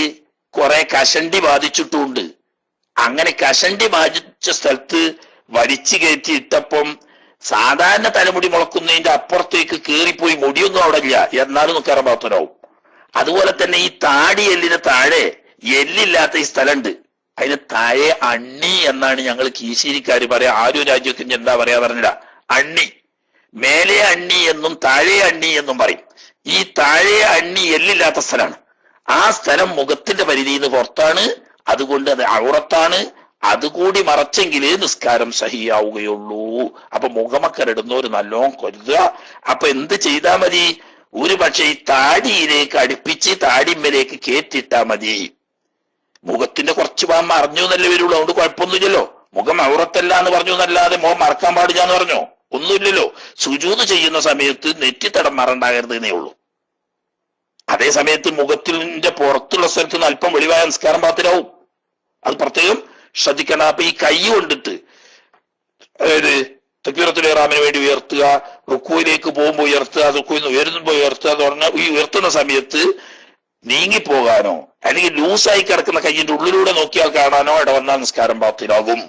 കുറെ കഷണ്ടി ബാധിച്ചിട്ടുമുണ്ട്. അങ്ങനെ കഷണ്ടി ബാധിച്ച സ്ഥലത്ത് വലിച്ചു കയറ്റി ഇട്ടപ്പം സാധാരണ തലമുടി മുളക്കുന്നതിന്റെ അപ്പുറത്തേക്ക് കയറിപ്പോയി മുടിയൊന്നും അവിടെ ഇല്ല, എന്നാലും നിൽക്കാറ ബാത്തനാവും. അതുപോലെ തന്നെ ഈ താടി എല്ലിന് താഴെ എല്ലില്ലാത്ത ഈ സ്ഥലമുണ്ട്, അതിന് താഴെ അണ്ണി എന്നാണ് ഞങ്ങൾ കീശേരിക്കാര് പറയാ. ആരും രാജ്യത്തിന് എന്താ പറയാ പറഞ്ഞില്ല. അണ്ണി, മേലെ അണ്ണി എന്നും താഴെ അണ്ണി എന്നും പറയും. ഈ താഴെ അണ്ണി എല്ലില്ലാത്ത സ്ഥലമാണ്. ആ സ്ഥലം മുഖത്തിന്റെ പരിധിയിൽ നിന്ന് പുറത്താണ്. അതുകൊണ്ട് അത് ഔറത്താണ്. അതുകൂടി മറച്ചെങ്കിലേ നിസ്കാരം സഹിയാവുകയുള്ളൂ. അപ്പൊ മുഖമക്കറിടുന്നവര് നല്ലോണം കരുതുക. അപ്പൊ എന്ത് ചെയ്താൽ മതി? ഒരു പക്ഷെ ഈ താടിയിലേക്ക് അടുപ്പിച്ച് താടിമ്മലേക്ക് കേറ്റിട്ടാ മതി. മുഖത്തിന്റെ കുറച്ച് ഭാഗം മറിഞ്ഞു എന്നല്ലേ വരുള്ളൂ. അതുകൊണ്ട് കുഴപ്പമൊന്നുമില്ലല്ലോ. മുഖം ഔറത്തല്ല എന്ന് പറഞ്ഞു എന്നല്ലാതെ മുഖം മറക്കാൻ പാടില്ല എന്ന് പറഞ്ഞോ? ഒന്നുമില്ലല്ലോ. സുജൂദ് ചെയ്യുന്ന സമയത്ത് നെറ്റിത്തടം മറണ്ടാകരുത് എന്നേ ഉള്ളൂ. അതേ സമയത്ത് മുഖത്തിന്റെ പുറത്തുള്ള സ്ഥലത്ത് നിന്ന് അല്പം വെളിവായ നിസ്കാരം പാത്തിലാവും. അത് പ്രത്യേകം ശ്രദ്ധിക്കണം. അപ്പൊ ഈ കൈ കൊണ്ടിട്ട്, അതായത് തക്ബീറത്തുൽ ഇഹ്റാമിന് വേണ്ടി ഉയർത്തുക, റുക്കൂയിലേക്ക് പോകുമ്പോൾ ഉയർത്തുക, റുക്കൂയിൽ നിന്ന് ഉയരുമ്പോൾ ഉയർത്തുക എന്ന് പറഞ്ഞാൽ ഈ ഉയർത്തുന്ന സമയത്ത് നീങ്ങിപ്പോകാനോ അല്ലെങ്കിൽ ലൂസായി കിടക്കുന്ന കൈയിന്റെ ഉള്ളിലൂടെ നോക്കിയാൽ കാണാനോ ഇടവന്നാൽ നിസ്കാരം ബാത്തിലാകും.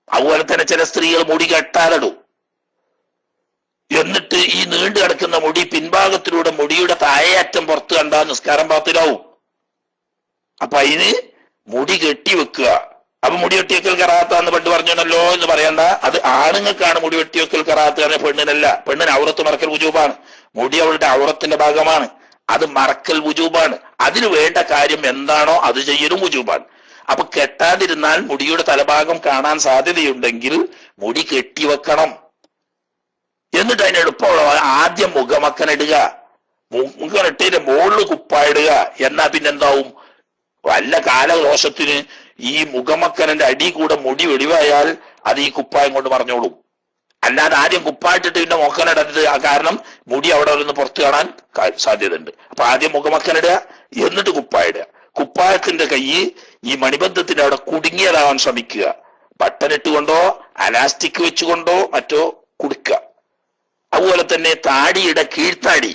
അതുപോലെ തന്നെ ചില സ്ത്രീകൾ മുടി കെട്ടാലിടും. എന്നിട്ട് ഈ നീണ്ടു കിടക്കുന്ന മുടി പിൻഭാഗത്തിലൂടെ മുടിയുടെ താഴെയറ്റം പുറത്ത് കണ്ടാൽ നിസ്കാരം ബാത്തിലാവും. അപ്പൊ അതിന് മുടി കെട്ടി വെക്കുക. അപ്പൊ മുടി വെട്ടിവെക്കൽ കറാത്താന്ന് പണ്ട് പറഞ്ഞല്ലോ എന്ന് പറയണ്ട. അത് ആണുങ്ങൾക്കാണ് മുടി വെട്ടിവെക്കൽ കറാത്ത്, കാരണം പെണ്ണിനല്ല. പെണ്ണിന് ഔറത്ത് മറക്കൽ വുജൂബാണ്. മുടി അവളുടെ ഔറത്തിന്റെ ഭാഗമാണ്. അത് മറക്കൽ വുജൂബാണ്. അതിന് വേണ്ട കാര്യം എന്താണോ അത് ചെയ്യലും വുജൂബാണ്. അപ്പൊ കെട്ടാതിരുന്നാൽ മുടിയുടെ തലഭാഗം കാണാൻ സാധ്യതയുണ്ടെങ്കിൽ മുടി കെട്ടിവെക്കണം. എന്നിട്ട് അതിന് എളുപ്പമുള്ള ആദ്യം മുഖമക്കനിടുക. മുഖനിട്ടതിന്റെ മുകളിൽ കുപ്പായിടുക. എന്നാ പിന്നെന്താവും? വല്ല കാലദോഷത്തിന് ഈ മുഖമക്കനന്റെ അടി കൂടെ മുടി വെളിവായാൽ അത് ഈ കുപ്പായം കൊണ്ട് മറഞ്ഞോളും. അല്ലാതെ ആദ്യം കുപ്പായിട്ടിട്ട് പിന്നെ മുഖനിടരുത്. ആ കാരണം മുടി അവിടെ നിന്ന് പുറത്ത് കാണാൻ സാധ്യതയുണ്ട്. അപ്പൊ ആദ്യം മുഖമക്കനിടുക, എന്നിട്ട് കുപ്പായിടുക. കുപ്പായത്തിന്റെ കൈ ഈ മണിബന്ധത്തിന്റെ അവിടെ കുടുങ്ങിയതാവാൻ ശ്രമിക്കുക. ബട്ടണിട്ടുകൊണ്ടോ അലാസ്റ്റിക് വെച്ചുകൊണ്ടോ മറ്റോ കുടുക്കുക. അതുപോലെ തന്നെ താടിയുടെ കീഴ്ത്താടി,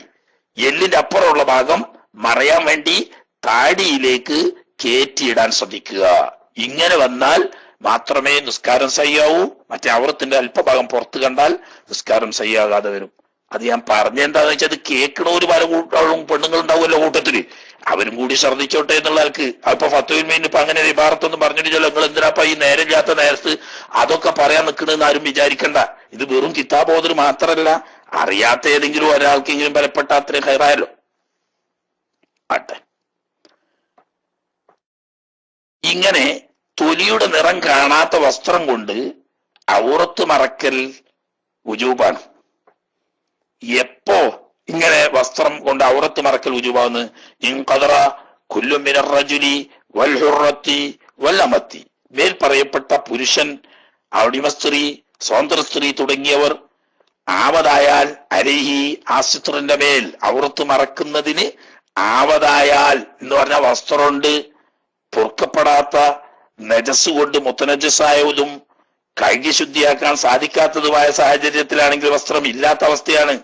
എല്ലിന്റെ അപ്പുറമുള്ള ഭാഗം മറയാൻ വേണ്ടി താടിയിലേക്ക് കയറ്റിയിടാൻ ശ്രദ്ധിക്കുക. ഇങ്ങനെ വന്നാൽ മാത്രമേ നിസ്കാരം സഹിയാവൂ. മറ്റേ ഔറത്തിന്റെ അല്പഭാഗം പുറത്ത് കണ്ടാൽ നിസ്കാരം സഹിയാകാതെ വരും. അത് ഞാൻ പറഞ്ഞെന്താന്ന് വെച്ചാൽ അത് കേൾക്കണവര് പല പെണ്ണുങ്ങൾ ഉണ്ടാവുമല്ലോ കൂട്ടത്തില്, അവരും കൂടി ശ്രദ്ധിച്ചോട്ടെ എന്നുള്ള ആൾക്ക്. അപ്പൊ ഫത്തുവിൽ മീൻ ഇപ്പൊ അങ്ങനെ ഇബാറത്തൊന്നും പറഞ്ഞിട്ടില്ലല്ലോ. നിങ്ങൾ എന്തിനാപ്പ ഈ നേരമില്ലാത്ത നേരത്ത് അതൊക്കെ പറയാൻ നിൽക്കണെന്ന് ആരും വിചാരിക്കണ്ട. ഇത് വെറും കിതാബോധന മാത്രമല്ല, അറിയാത്ത ഏതെങ്കിലും ഒരാൾക്കെങ്കിലും ബലപ്പെട്ട അത്രയും ഹൈറായല്ലോ. ആട്ടെ, ഇങ്ങനെ തൊലിയുടെ നിറം കാണാത്ത വസ്ത്രം കൊണ്ട് ഔറത്ത് മറക്കൽ വുജൂബാണ്. എപ്പോ ഇങ്ങനെ വസ്ത്രം കൊണ്ട് ഔറത്ത് മറക്കൽ വുജൂബാന്ന്? ഇൻഖദറ കുല്ലു മിനർ റജുലി വൽ ഹുറത്തി വൽ അമത്തി, മേൽ പറയപ്പെട്ട പുരുഷൻ, അടിമ സ്ത്രീ, സ്വതന്ത്ര സ്ത്രീ തുടങ്ങിയവർ ആവതായാൽ അലൈഹി ആ സിത്റിന്റെ മേൽ ഔറത്ത് മറക്കുന്നതിന് ആവതായാൽ എന്ന് പറഞ്ഞ വസ്ത്രമുണ്ട് പൊറുക്കപ്പെടാത്ത നജസ് കൊണ്ട് മുത്തനജസായതും കഴുകി ശുദ്ധിയാക്കാൻ സാധിക്കാത്തതുമായ സാഹചര്യത്തിലാണെങ്കിൽ വസ്ത്രം ഇല്ലാത്ത അവസ്ഥയാണ്.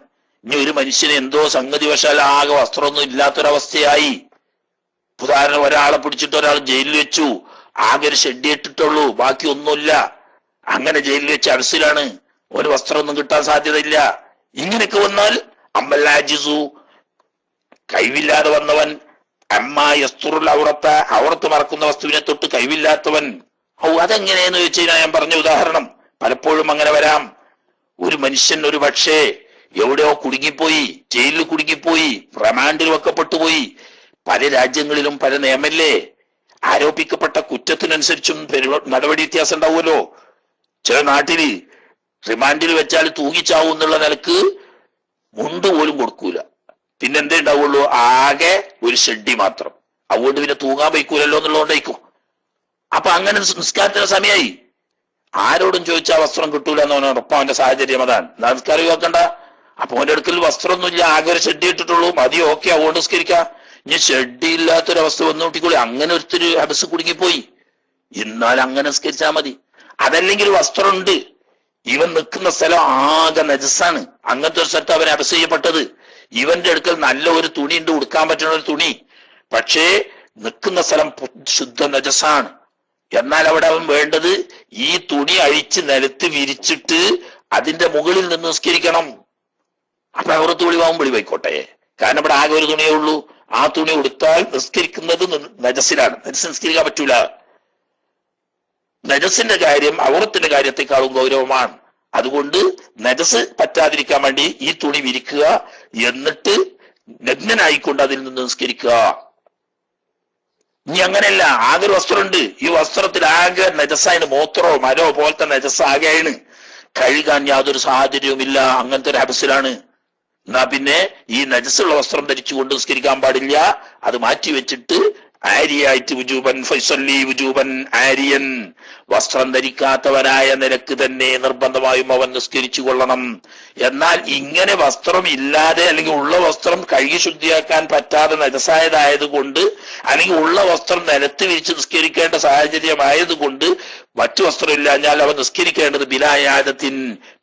ഇനി ഒരു മനുഷ്യന് എന്തോ സംഗതി വശാൽ ആകെ വസ്ത്രമൊന്നും ഇല്ലാത്തൊരവസ്ഥയായി. ഉദാഹരണം, ഒരാളെ പിടിച്ചിട്ട് ഒരാൾ ജയിലിൽ വെച്ചു, ആകെ ഒരു ഷെഡ് ഇട്ടിട്ടുള്ളൂ, ബാക്കി ഒന്നുമില്ല. അങ്ങനെ ജയിലിൽ വെച്ച് അറസ്റ്റിലാണ്, ഒരു വസ്ത്രമൊന്നും കിട്ടാൻ സാധ്യതയില്ല. ഇങ്ങനെയൊക്കെ വന്നാൽ അമ്മല്ലാജിസു കഴിവില്ലാതെ വന്നവൻ, അമ്മ യസ്തുറുൽ ഔറത്ത് മറക്കുന്ന വസ്തുവിനെ തൊട്ട് കഴിവില്ലാത്തവൻ. അതെങ്ങനെയെന്ന് ചോദിച്ചു കഴിഞ്ഞാൽ ഞാൻ പറഞ്ഞ ഉദാഹരണം പലപ്പോഴും അങ്ങനെ വരാം. ഒരു മനുഷ്യൻ ഒരു പക്ഷേ എവിടെയോ കുടുങ്ങിപ്പോയി, ജയിലിൽ കുടുങ്ങിപ്പോയി, റിമാൻഡിൽ വെക്കപ്പെട്ടുപോയി. പല രാജ്യങ്ങളിലും പല നിയമല്ലേ, ആരോപിക്കപ്പെട്ട കുറ്റത്തിനനുസരിച്ചും നടപടി വ്യത്യാസം ഉണ്ടാവുമല്ലോ. ചില നാട്ടില് റിമാൻഡിൽ വെച്ചാൽ തൂങ്ങിച്ചാവും എന്നുള്ള നിലക്ക് മുണ്ട് പോലും കൊടുക്കൂല. പിന്നെന്തേ ഉണ്ടാവുള്ളൂ? ആകെ ഒരു ഷെഡി മാത്രം. അതുകൊണ്ട് പിന്നെ തൂങ്ങാൻ വയ്ക്കൂലല്ലോ എന്നുള്ളതുകൊണ്ടായിരിക്കും. അപ്പൊ അങ്ങനെ നിസ്കാരത്തിന് സമയമായി. ആരോടും ചോദിച്ചാൽ വസ്ത്രം കിട്ടൂല എന്ന് ഉറപ്പാ അവന്റെ സാഹചര്യം അതാണ്. നിസ്കാരം ഒഴിവാക്കണ്ട. അപ്പൊ അവന്റെ അടുക്കൽ വസ്ത്രമൊന്നുമില്ല, ആകെ ഒരു ഷെഡി ഇട്ടിട്ടുള്ളൂ, മതി, ഓക്കെ, അതുകൊണ്ട് നിസ്കരിക്കാം. ഇനി ഷെഡി ഇല്ലാത്തൊരവസ്ഥ വന്നു കൂട്ടിക്കോളി. അങ്ങനെ ഒരുത്തൊരു ഹബസ് കുടുങ്ങിപ്പോയി, എന്നാൽ അങ്ങനെ നിസ്കരിച്ചാൽ മതി. അതല്ലെങ്കിൽ വസ്ത്രമുണ്ട്, ഇവൻ നിൽക്കുന്ന സ്ഥലം ആകെ നജസാണ്, അങ്ങനത്തെ ഒരു സ്ഥലത്ത് അവൻ ഹബസ് ചെയ്യപ്പെട്ടത്. ഇവന്റെ അടുക്കൽ നല്ല ഒരു തുണി ഉണ്ട്, ഉടുക്കാൻ പറ്റുന്ന ഒരു തുണി, പക്ഷേ നിൽക്കുന്ന സ്ഥലം ശുദ്ധ നജസാണ്. എന്നാൽ അവിടെ അവൻ വേണ്ടത് ഈ തുണി അഴിച്ച് നിലത്ത് വിരിച്ചിട്ട് അതിന്റെ മുകളിൽ നിന്ന് നിസ്കരിക്കണം. അപ്പൊ അവർക്ക് വെളിവാകും, വെളിവായിക്കോട്ടെ, കാരണം ഇവിടെ ആകെ ഒരു തുണിയേ ഉള്ളൂ. ആ തുണി ഉടുത്താൽ നിസ്കരിക്കുന്നത് നജസിലാണ്, നജസ് നിസ്കരിക്കാൻ പറ്റൂല. നജസിന്റെ കാര്യം ഔറത്തിന്റെ കാര്യത്തെക്കാളും ഗൗരവമാണ്. അതുകൊണ്ട് നജസ് പറ്റാതിരിക്കാൻ വേണ്ടി ഈ തുണി വിരിക്കുക, എന്നിട്ട് നഗ്നനായിക്കൊണ്ട് അതിൽ നിന്ന് നിസ്കരിക്കുക. ഇനി അങ്ങനെയല്ല, ആകെ ഒരു വസ്ത്രമുണ്ട്, ഈ വസ്ത്രത്തിൽ ആകെ നജസായിന്, മൂത്രോ മരോ പോലത്തെ നജസ് ആകെയാണ്, കഴുകാൻ യാതൊരു സാഹചര്യവുമില്ല, അങ്ങനത്തെ ഒരു ഹബസിലാണ്. എന്നാ പിന്നെ ഈ നജസുള്ള വസ്ത്രം ധരിച്ചുകൊണ്ട് നിസ്കരിക്കാൻ പാടില്ല. അത് മാറ്റി വെച്ചിട്ട് ആരിയായിട്ട് വുജൂബൻ ഫൈസല്ലി വുജൂബൻ ആരിയൻ, വസ്ത്രം ധരിക്കാത്തവനായ നിലക്ക് തന്നെ നിർബന്ധമായും അവൻ നിസ്കരിച്ചു കൊള്ളണം. എന്നാൽ ഇങ്ങനെ വസ്ത്രം ഇല്ലാതെ, അല്ലെങ്കിൽ ഉള്ള വസ്ത്രം കഴുകി ശുദ്ധിയാക്കാൻ പറ്റാതെ നജസായതായത് കൊണ്ട്, അല്ലെങ്കിൽ ഉള്ള വസ്ത്രം നിലത്ത് വിരിച്ച് നിസ്കരിക്കേണ്ട സാഹചര്യമായതുകൊണ്ട് മറ്റു വസ്ത്രം ഇല്ലാഞ്ഞാൽ അവൻ നിസ്കരിക്കേണ്ടത് ബിലായാദത്തിൻ.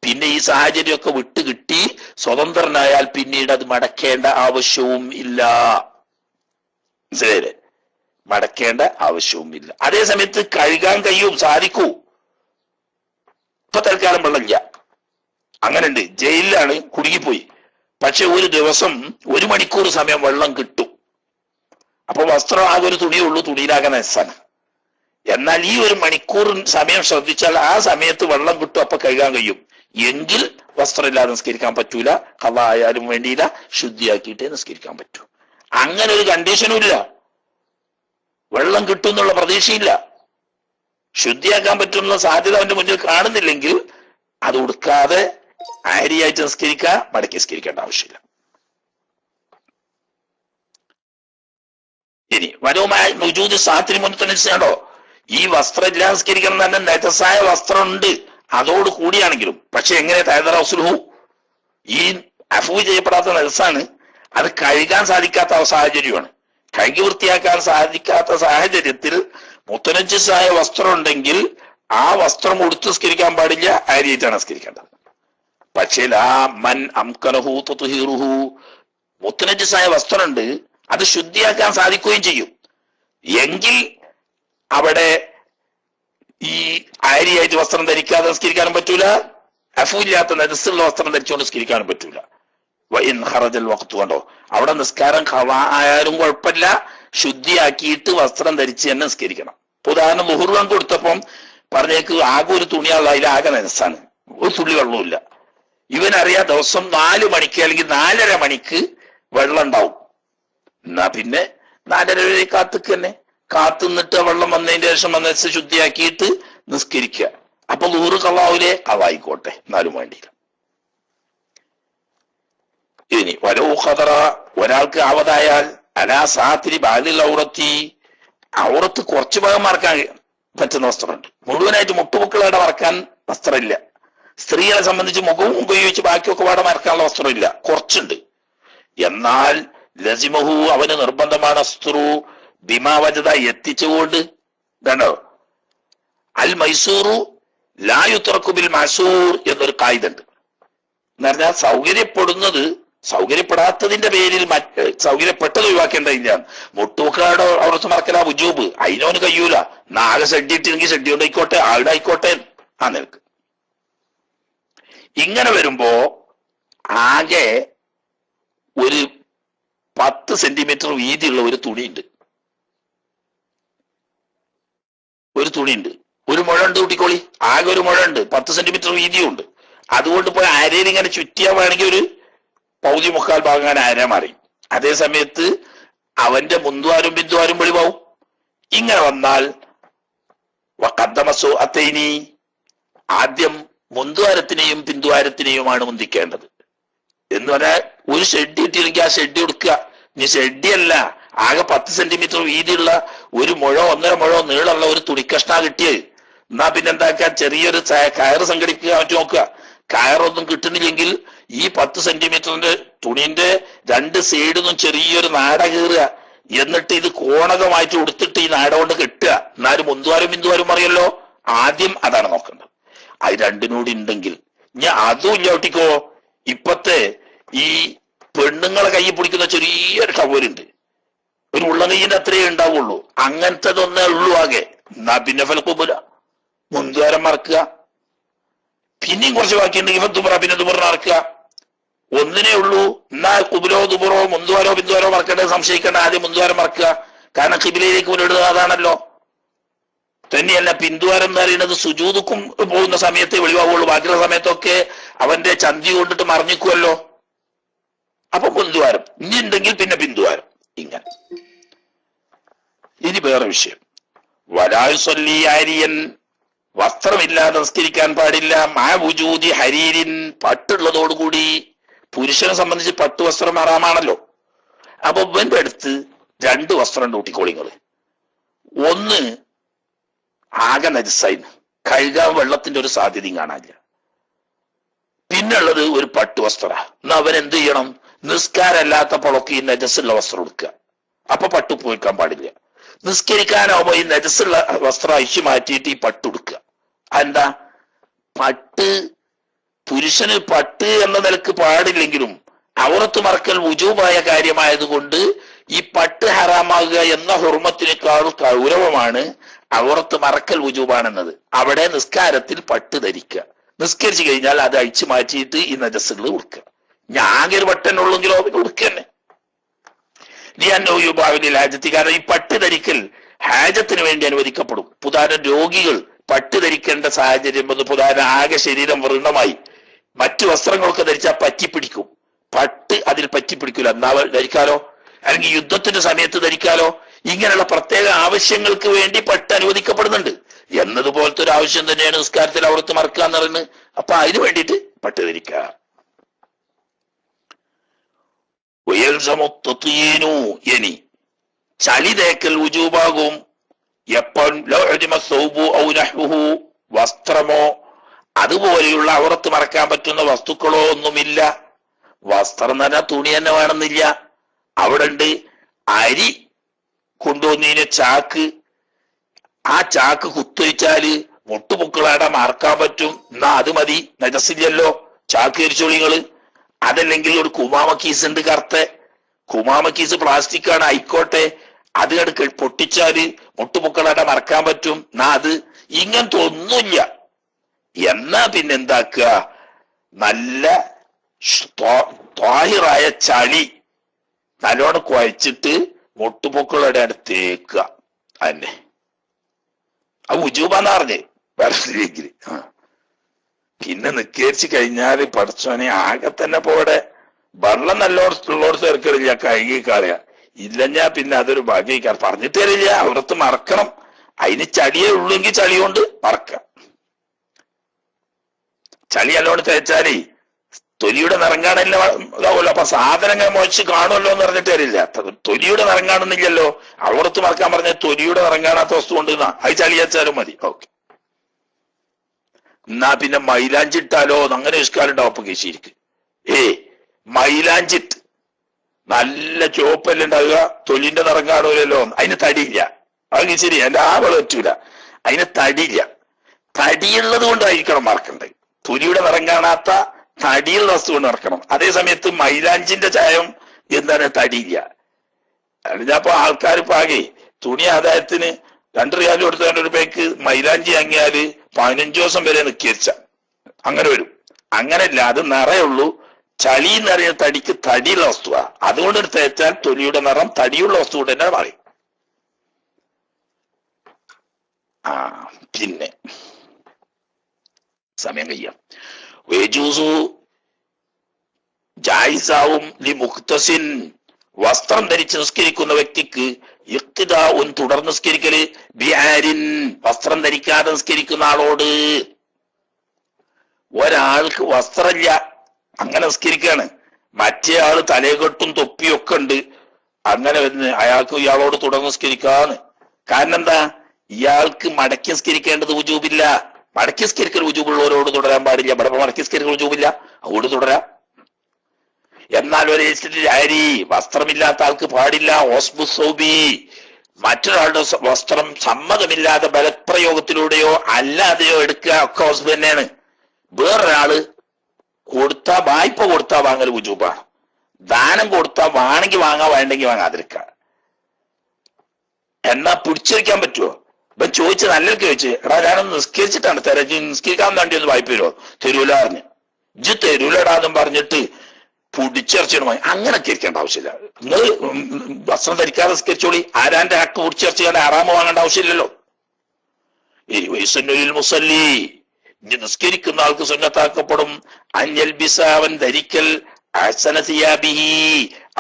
പിന്നെ ഈ സാഹചര്യമൊക്കെ വിട്ടുകിട്ടി സ്വതന്ത്രനായാൽ പിന്നീട് അത് മടക്കേണ്ട ആവശ്യവും ഇല്ല. ശരി, മടക്കേണ്ട ആവശ്യവും ഇല്ല. അതേ സമയത്ത് കഴുകാൻ കഴിയും, സാധിക്കൂ. ഇപ്പൊ തൽക്കാലം വെള്ളമില്ല, അങ്ങനെയുണ്ട്, ജയിലിലാണ്, കുടുങ്ങിപ്പോയി. പക്ഷെ ഒരു ദിവസം 1 മണിക്കൂർ സമയം വെള്ളം കിട്ടും. അപ്പൊ വസ്ത്രം ആകെ ഒരു തുണിയുള്ളൂ, തുണിയിലാകെ നജസാണ്. എന്നാൽ ഈ 1 മണിക്കൂർ സമയം ശ്രദ്ധിച്ചാൽ ആ സമയത്ത് വെള്ളം കിട്ടും, അപ്പൊ കഴുകാൻ കഴിയും. എങ്കിൽ വസ്ത്രമില്ലാതെ നിസ്കരിക്കാൻ പറ്റൂല, ഖളാ ആയാലും വേണ്ടിയില്ല, ശുദ്ധിയാക്കിയിട്ടേ നിസ്കരിക്കാൻ പറ്റൂ. അങ്ങനെ ഒരു കണ്ടീഷനും ഇല്ല. വെള്ളം കിട്ടും എന്നുള്ള പ്രതീക്ഷയില്ല, ശുദ്ധിയാക്കാൻ പറ്റുന്ന സാധ്യത അവന്റെ മുന്നിൽ കാണുന്നില്ലെങ്കിൽ അത് ഉടുക്കാതെ ആരിയായിട്ട് നിസ്കരിക്കുക, മടക്കി നിസ്കരിക്കേണ്ട ആവശ്യമില്ല. ഇനി വനവുമായ നുജൂദ് സാത്രി മുൻതനോ, ഈ വസ്ത്രം ഇല്ലാതെ നിസ്കരിക്കണം തന്നെ, നജസായ വസ്ത്രം ഉണ്ട് അതോട് കൂടിയാണെങ്കിലും. പക്ഷെ എങ്ങനെ തയ്യാറു, ഈ അഫൂ ചെയ്യപ്പെടാത്ത നജസാണ്, അത് കഴുകാൻ സാധിക്കാത്ത സാഹചര്യമാണ്. കഴുകി വൃത്തിയാക്കാൻ സാധിക്കാത്ത സാഹചര്യത്തിൽ മുത്തനജിസായ വസ്ത്രം ഉണ്ടെങ്കിൽ ആ വസ്ത്രം ഉടുത്ത് നിസ്കരിക്കാൻ പാടില്ല, ആരിയായിട്ടാണ് നിസ്കരിക്കേണ്ടത്. പക്ഷേ ലാ മൻ അംകനഹു തത്ഹീറുഹു, മുത്തനജിസായ വസ്ത്രമുണ്ട്, അത് ശുദ്ധിയാക്കാൻ സാധിക്കുകയും ചെയ്യും എങ്കിൽ അവിടെ ഈ ആരിയായിട്ട് വസ്ത്രം ധരിക്കാതെ നിസ്കരിക്കാനും പറ്റൂല, അഫൂ ഇല്ലാത്ത നജസുള്ള വസ്ത്രം ധരിച്ചുകൊണ്ട് നിസ്കരിക്കാനും പറ്റൂല. വഇൻ ഖറജൽ വഖ്തു, കണ്ടോ, അവിടെ നിസ്കാരം ഖളാ ആയാലും കുഴപ്പമില്ല, ശുദ്ധിയാക്കിയിട്ട് വസ്ത്രം ധരിച്ച് തന്നെ നിസ്കരിക്കണം. ഉദാഹരണം, ളുഹുർ ബാങ്ക് കൊടുത്തപ്പം പറഞ്ഞേക്ക് ആകെ ഒരു തുണിയുള്ള, അതിലാകെ നജസാണ്, ഒരു തുള്ളി വെള്ളമില്ല. ഇവനറിയാം ദിവസം 4 മണിക്ക് അല്ലെങ്കിൽ 4:30 മണിക്ക് വെള്ളം ഉണ്ടാവും. എന്നാ പിന്നെ 4:30 വരെ കാത്തുക്ക് കാത്തുനിന്നിട്ട് വെള്ളം വന്നതിന് ശേഷം നജസ് ശുദ്ധിയാക്കിയിട്ട് നിസ്കരിക്കുക. അപ്പൊ ളുഹുർ ഖളാവിലെ ഖളായിക്കോട്ടെ, എന്നാലും വേണ്ടിയില്ല. ഇനി വലോ ഖദറ, ഒരാൾക്ക് ആവതായാൽ അലാ സാത്തിരി ബാലിൽ ഔറത്തി, ഔറത്ത് കുറച്ചു ഭാഗം മറക്കാൻ പറ്റുന്ന വസ്ത്രമുണ്ട്, മുഴുവനായിട്ട് മുട്ടുമുക്കളോടെ മറക്കാൻ വസ്ത്രമില്ല. സ്ത്രീകളെ സംബന്ധിച്ച് മുഖവും ഉപയോഗിച്ച് ബാക്കിയൊക്കെ പാടെ മറക്കാനുള്ള വസ്ത്രമില്ല, കുറച്ചുണ്ട്. എന്നാൽ ലസിമഹു, അവന് നിർബന്ധമാണ് അസ്ത്രു ബിമാവജത, എത്തിച്ചുകൊണ്ട്. ഇതാണോ അൽ മൈസൂറു ലാ യുത്രക്കു ബിൽ മഅസൂർ എന്നൊരു കായിദുണ്ട്. എന്ന് പറഞ്ഞാൽ സൗകര്യപ്പെടുന്നത് സൗകര്യപ്പെടാത്തതിന്റെ പേരിൽ സൗകര്യപ്പെട്ടത് ഒഴിവാക്കേണ്ടതില്ല. മുട്ടുമുക്കളോടെ അവിടുത്തെ മറക്കല വുജൂബ്, അതിനോന് കഴിയൂല. നാളെ ഷെഡ് ഇട്ടില്ലെങ്കിൽ ഷെഡ് കൊണ്ടായിക്കോട്ടെ, ആവിടെ ആയിക്കോട്ടെ ആ നിനക്ക്. ഇങ്ങനെ വരുമ്പോ ആകെ ഒരു 10 സെന്റിമീറ്റർ വീതിയുള്ള ഒരു തുണിയുണ്ട്, ഒരു മുഴ ഉണ്ട് കൂട്ടിക്കോളി, ആകെ ഒരു മുഴ ഉണ്ട്, 10 സെന്റിമീറ്റർ വീതിയും ഉണ്ട്. അതുകൊണ്ട് പോയി അരയിൽ ഇങ്ങനെ ചുറ്റിയാൽ വേണമെങ്കിൽ ഒരു പൗതി മുക്കാൽ ഭാഗം അര മാറി. അതേ സമയത്ത് അവന്റെ മുന്തുവാരും ബിന്ദുവാരും വെളിവാവും. ഇങ്ങനെ വന്നാൽ വഖദ്ദമസു അത്തൈനി, ആദ്യം മുന്തുവാരത്തിനെയും പിന്തുവാരത്തിനെയുമാണ് മുന്തിക്കേണ്ടത്. എന്ന് പറഞ്ഞാൽ ഒരു ഷെഡ് കിട്ടിയില്ലെങ്കിൽ ആ ഷെഡ് കൊടുക്കുക. ഇനി ഷെഡിയല്ല, ആകെ 10 സെന്റിമീറ്റർ വീതിയുള്ള ഒരു മുഴോ 1.5 മുഴോ നീളമുള്ള ഒരു തുണിക്കഷ്ണ കിട്ടിയത്. എന്നാ പിന്നെ എന്താക്കുക, ചെറിയൊരു കയറ് സംഘടിക്കുക, മറ്റു നോക്കുക. കയറൊന്നും കിട്ടുന്നില്ലെങ്കിൽ ഈ 10 സെന്റിമീറ്ററിന്റെ തുണിന്റെ 2 സൈഡിന്നും ചെറിയൊരു നാട കീറുക, എന്നിട്ട് ഇത് കോണകമായിട്ട് കൊടുത്തിട്ട് ഈ നാട കൊണ്ട് കെട്ടുക. എന്നാലും മുന്തുവാരും ബിന്ദുവാരും അറിയല്ലോ. ആദ്യം അതാണ് നോക്കേണ്ടത്. അത് രണ്ടിനൂടി ഉണ്ടെങ്കിൽ ഞാൻ അതും ഇല്ലോട്ടിക്കോ. ഇപ്പത്തെ ഈ പെണ്ണുങ്ങളെ കൈ പിടിക്കുന്ന ചെറിയൊരു ടവലുണ്ട്, ഒരു ഉള്ളകൈയിന്റെ അത്രയേ ഉണ്ടാവുള്ളൂ. അങ്ങനത്തതൊന്നേ ഉള്ളൂ ആകെ. എന്നാ പിന്നെ ഫലക്കുബുല, മുന്തുവാരം മറക്കുക. പിന്നെയും കുറച്ച് ബാക്കിയുണ്ടെങ്കിൽ ദുബറ, പിന്നെ ദുബറ മറക്കുക. ഒന്നിനേ ഉള്ളൂ. എന്നാ കുബുലോ ദുബറോ മുന്തുവാരോ ബിന്ദുവാരോ മറക്കേണ്ടത് സംശയിക്കേണ്ട, ആദ്യം മുന്തുവാരം മറക്കുക. കാരണം കിബിലയിലേക്ക് മുന്നിടുക അതാണല്ലോ. തന്നെയല്ല, പിന്തുവാരം എന്ന് പറയുന്നത് സുജൂദുക്കും പോകുന്ന സമയത്തേ വെളിവാകുള്ളൂ. ബാക്കിയുള്ള സമയത്തൊക്കെ അവന്റെ ചന്തി കൊണ്ടിട്ട് മറിഞ്ഞിക്കുമല്ലോ. അപ്പൊ മുന്തുവാരം ഇനി ഉണ്ടെങ്കിൽ പിന്നെ പിന്തുവാരം. ഇങ്ങനെ. ഇനി വേറെ വിഷയം, വലായുസല്ലി ആരിയൻ, വസ്ത്രമില്ലാതെ നമസ്കരിക്കാൻ പാടില്ല. മാ വുജൂദി ഹരീരിൻ, പട്ടുള്ളതോടുകൂടി. പുരുഷനെ സംബന്ധിച്ച് പട്ടു വസ്ത്രം ഹറാമാണല്ലോ. അപ്പൊ ഇവന്റെ അടുത്ത് 2 വസ്ത്രം കൂട്ടിക്കോളിങ്ങള്. ഒന്ന് ആകെ നജസായി, കഴുകാൻ വെള്ളത്തിന്റെ ഒരു സാധ്യതയും കാണാനില്ല. പിന്നുള്ളത് ഒരു പട്ടു വസ്ത്ര. എന്നാ അവൻ എന്ത് ചെയ്യണം, നിസ്കാരമല്ലാത്തപ്പോഴൊക്കെ ഈ നജസുള്ള വസ്ത്രം എടുക്കുക. അപ്പൊ പട്ടു പോയിക്കാൻ പാടില്ല. നിസ്കരിക്കാനാവുമ്പോ ഈ നജസുള്ള വസ്ത്രം അഴിച്ചു മാറ്റിയിട്ട് ഈ പട്ടു എടുക്കുക. എന്താ, പട്ട് പുരുഷന് പട്ട് എന്ന നിലക്ക് പാടില്ലെങ്കിലും ഔറത്ത് മറക്കൽ വുജൂബായ കാര്യമായതുകൊണ്ട് ഈ പട്ട് ഹറാമാകുക എന്ന ഹുർമത്തിനേക്കാൾ ഗൗരവമാണ് ഔറത്ത് മറക്കൽ വുജൂബാണെന്നത്. അവിടെ നിസ്കാരത്തിൽ പട്ട് ധരിക്കുക, നിസ്കരിച്ചു കഴിഞ്ഞാൽ അത് അഴിച്ചു മാറ്റിയിട്ട് ഈ നജസുകൾ കൊടുക്കുക. ഞാൻ ഒരു പട്ടനുള്ളെങ്കിലോ പിന്നെ കൊടുക്കുക തന്നെ. ഹാജത്തി, കാരണം ഈ പട്ട് ധരിക്കൽ ഹാജത്തിന് വേണ്ടി അനുവദിക്കപ്പെടും. പുതാരം രോഗികൾ പട്ട് ധരിക്കേണ്ട സാഹചര്യം വന്ന് പുതാരം ആകെ ശരീരം വൃണമായി മറ്റു വസ്ത്രങ്ങളൊക്കെ ധരിച്ചാൽ പറ്റിപ്പിടിക്കും. പട്ട് അതിൽ പറ്റിപ്പിടിക്കില്ല, എന്നാ ധരിക്കാലോ. അല്ലെങ്കിൽ യുദ്ധത്തിന്റെ സമയത്ത് ധരിക്കാലോ. ഇങ്ങനെയുള്ള പ്രത്യേക ആവശ്യങ്ങൾക്ക് വേണ്ടി പട്ട് അനുവദിക്കപ്പെടുന്നുണ്ട്. എന്നതുപോലത്തെ ഒരു ആവശ്യം തന്നെയാണ് നിസ്കാരത്തിൽ ഔറത്ത് മറക്കുക എന്ന് പറയുന്നത്. അപ്പൊ അതിന് വേണ്ടിയിട്ട് പട്ട് ധരിക്കുക. ഇനി ചളി തേക്കൽ വുജൂബാകും എപ്പോൾ വസ്ത്രമോ അതുപോലെയുള്ള ഔറത്ത് മറക്കാൻ പറ്റുന്ന വസ്തുക്കളോ ഒന്നുമില്ല. വസ്ത്രം എന്ന് പറഞ്ഞാൽ തുണി തന്നെ വേണമെന്നില്ല. അവിടെ ഉണ്ട് അരി കൊണ്ടുവന്നതിന് ചാക്ക്, ആ ചാക്ക് കുത്തിവെച്ചാല് മുട്ടുമുക്കളാടെ മറക്കാൻ പറ്റും. എന്നാ അത് മതി, നജസില്ലല്ലോ, ചാക്ക് കരിച്ചോളിങ്ങള്. അതല്ലെങ്കിൽ ഒരു കുമാമ കീസ് ഉണ്ട്, കറുത്ത കുമാമ കീസ് പ്ലാസ്റ്റിക് ആണ്, ആയിക്കോട്ടെ, അത് എടുക്ക പൊട്ടിച്ചാല് മുട്ടുമുക്കളാടെ മറക്കാൻ പറ്റും. എന്നാ അത് ഇങ്ങനത്തെ ഒന്നുമില്ല. എന്നാ പിന്നെ എന്താക്കുക, നല്ല ത്വാഹിറായ ചളി നല്ലോണം കുഴച്ചിട്ട് മുട്ടുമുക്കളുടെ അടുത്തേക്കുക. തന്നെ അത് ഉജൂബാന്ന് പറഞ്ഞേ വരത്തില്ലെങ്കില്. പിന്നെ നിക്കേരിച്ച് കഴിഞ്ഞാല് പഠിച്ചോനെ ആകെ തന്നെ പോടെ വെള്ളം നല്ലോടത്തുള്ളോടത്ത് ഇറക്കലില്ല, കഴുകി കളയ ഇല്ലഞ്ഞാ പിന്നെ അതൊരു ഭാഗ്യക്കാർ പറഞ്ഞിട്ട് തരില്ല. അവിടത്ത് മറക്കണം. അതിന് ചളിയേ ഉള്ളെങ്കിൽ ചളി കൊണ്ട് മറക്കാം. ചളി നല്ലോണം തേച്ചാലേ തൊലിയുടെ നിറം കാണല്ല ഇതാവുമല്ലോ. അപ്പൊ സാധനങ്ങൾ മോശിച്ച് കാണുമല്ലോ എന്ന് പറഞ്ഞിട്ട് വരില്ല. തൊലിയുടെ നിറം കാണുന്നില്ലല്ലോ. അവിടുത്ത് മറക്കാൻ പറഞ്ഞ തൊലിയുടെ നിറം കാണാത്ത വസ്തു കൊണ്ടുവന്നാ അത് ചളിയാച്ചാലും മതി. ഓക്കെ, എന്നാ പിന്നെ മൈലാഞ്ചിട്ടാലോ അങ്ങനെ ഇഷ്കാലുണ്ടാവും. അപ്പൊ കേശിരിക്ക് മൈലാഞ്ചിട്ട് നല്ല ചുവപ്പല്ല ഉണ്ടാവുക, തൊലിന്റെ നിറം കാണൂലല്ലോ, അതിന് തടിയില്ല. അത് ശരി, എന്റെ ആവള് പറ്റൂല, അതിന് തടിയില്ല. തടിയുള്ളത് കൊണ്ടായിരിക്കണം മറക്കണ്ടത്. തൊലിയുടെ നിറം കാണാത്ത തടിയുള്ള വസ്തു കൊണ്ട് നടക്കണം. അതേ സമയത്ത് മൈലാഞ്ചിന്റെ ചായം എന്താണ്, തടിയില്ല. അപ്പൊ ആൾക്കാർ പാകെ തുണി ആദായത്തിന് 2 റിയാൽ കൊടുത്ത 2 രൂപയ്ക്ക് മൈലാഞ്ചി വാങ്ങിയാല് 15 ദിവസം വരെ നിൽക്കിച്ച അങ്ങനെ വരും. അങ്ങനെയല്ല, അത് നിറയുള്ളൂ. ചളി എന്ന് പറയുന്ന തടിക്ക് തടിയുള്ള വസ്തുവാ. അതുകൊണ്ട് തേച്ചാൽ തൊലിയുടെ നിറം തടിയുള്ള വസ്തു കൊണ്ട് തന്നെ പറയും. പിന്നെ സമയം കഴിയാം. വേജൂസു ജായിസാവും ലി മുഖ്തസിൻ, വസ്ത്രം ധരിച്ച് നിസ്കരിക്കുന്ന വ്യക്തിക്ക് ഇഖ്തിദാഉൻ തുടർന്ന് നിസ്കരിക്കല് ബിആരിൻ, വസ്ത്രം ധരിക്കാതെ നിസ്കരിക്കുന്ന ആളോട്. ഒരാൾക്ക് വസ്ത്രമില്ല, അങ്ങനെ നിസ്കരിക്കാണ്, മറ്റേ ആള് തലയെക്കെട്ടും തൊപ്പിയൊക്കെ ഉണ്ട്, അങ്ങനെ വരുന്ന അയാൾക്ക് ഇയാളോട് തുടർന്ന് നിസ്കരിക്കാന്ന്. കാരണം എന്താ, ഇയാൾക്ക് മടക്കി നിസ്കരിക്കേണ്ടത് വുജൂബില്ല. മടക്കി നിസ്കരിക്കൽ വുജൂബുള്ളവരോട് തുടരാൻ പാടില്ല. ഇവിടെ മടക്കി നിസ്കരിക്കൽ വുജൂബില്ല, അതുകൊണ്ട് തുടരാം. എന്നാൽ ഒരു അരി വസ്ത്രമില്ലാത്ത ആൾക്ക് പാടില്ല. ഓസ്ബു സൗബി, മറ്റൊരാളുടെ വസ്ത്രം സമ്മതമില്ലാതെ ബലപ്രയോഗത്തിലൂടെയോ അല്ലാതെയോ എടുക്കുക ഒക്കെ ഓസ്ബു തന്നെയാണ്. വേറൊരാള് കൊടുത്താ, വായ്പ കൊടുത്താ വാങ്ങൽ വുജൂബാണ്. ദാനം കൊടുത്താ വേണമെങ്കിൽ വാങ്ങാൻ, വേണ്ടെങ്കിൽ വാങ്ങാതിരിക്കുക. എന്നാ പിടിച്ചിരിക്കാൻ പറ്റുമോ? ഇപ്പൊ ചോദിച്ച് നല്ലൊക്കെ ചോദിച്ചു, എടാ ഞാനൊന്ന് നിസ്കരിച്ചിട്ടാണ് തരാം, നിസ്കരിക്കാൻ വേണ്ടി ഒന്ന് വായ്പ തരുമോ? തരൂല പറഞ്ഞു. ഇജ്ജ് തരൂലടാന്നും പറഞ്ഞിട്ട് പിടിച്ചെറിച്ചിടുമായി അങ്ങനൊക്കെ ഇരിക്കേണ്ട ആവശ്യമില്ല. നിങ്ങൾ വസ്ത്രം ധരിക്കാതെ നിസ്കരിച്ചോളി, ആരാന്റെ ഹക്ക് പിടിച്ചെറിച്ച് ചെയ്യാൻ ആറാമ വാങ്ങേണ്ട ആവശ്യമില്ലല്ലോ. മുസല്ലി, നിസ്കരിക്കുന്ന ആൾക്ക് സുന്നത്താക്കപ്പെടും അൻയൽബിസ, അവൻ ധരിക്കൽ അഹ്സന സിയാബിഹി,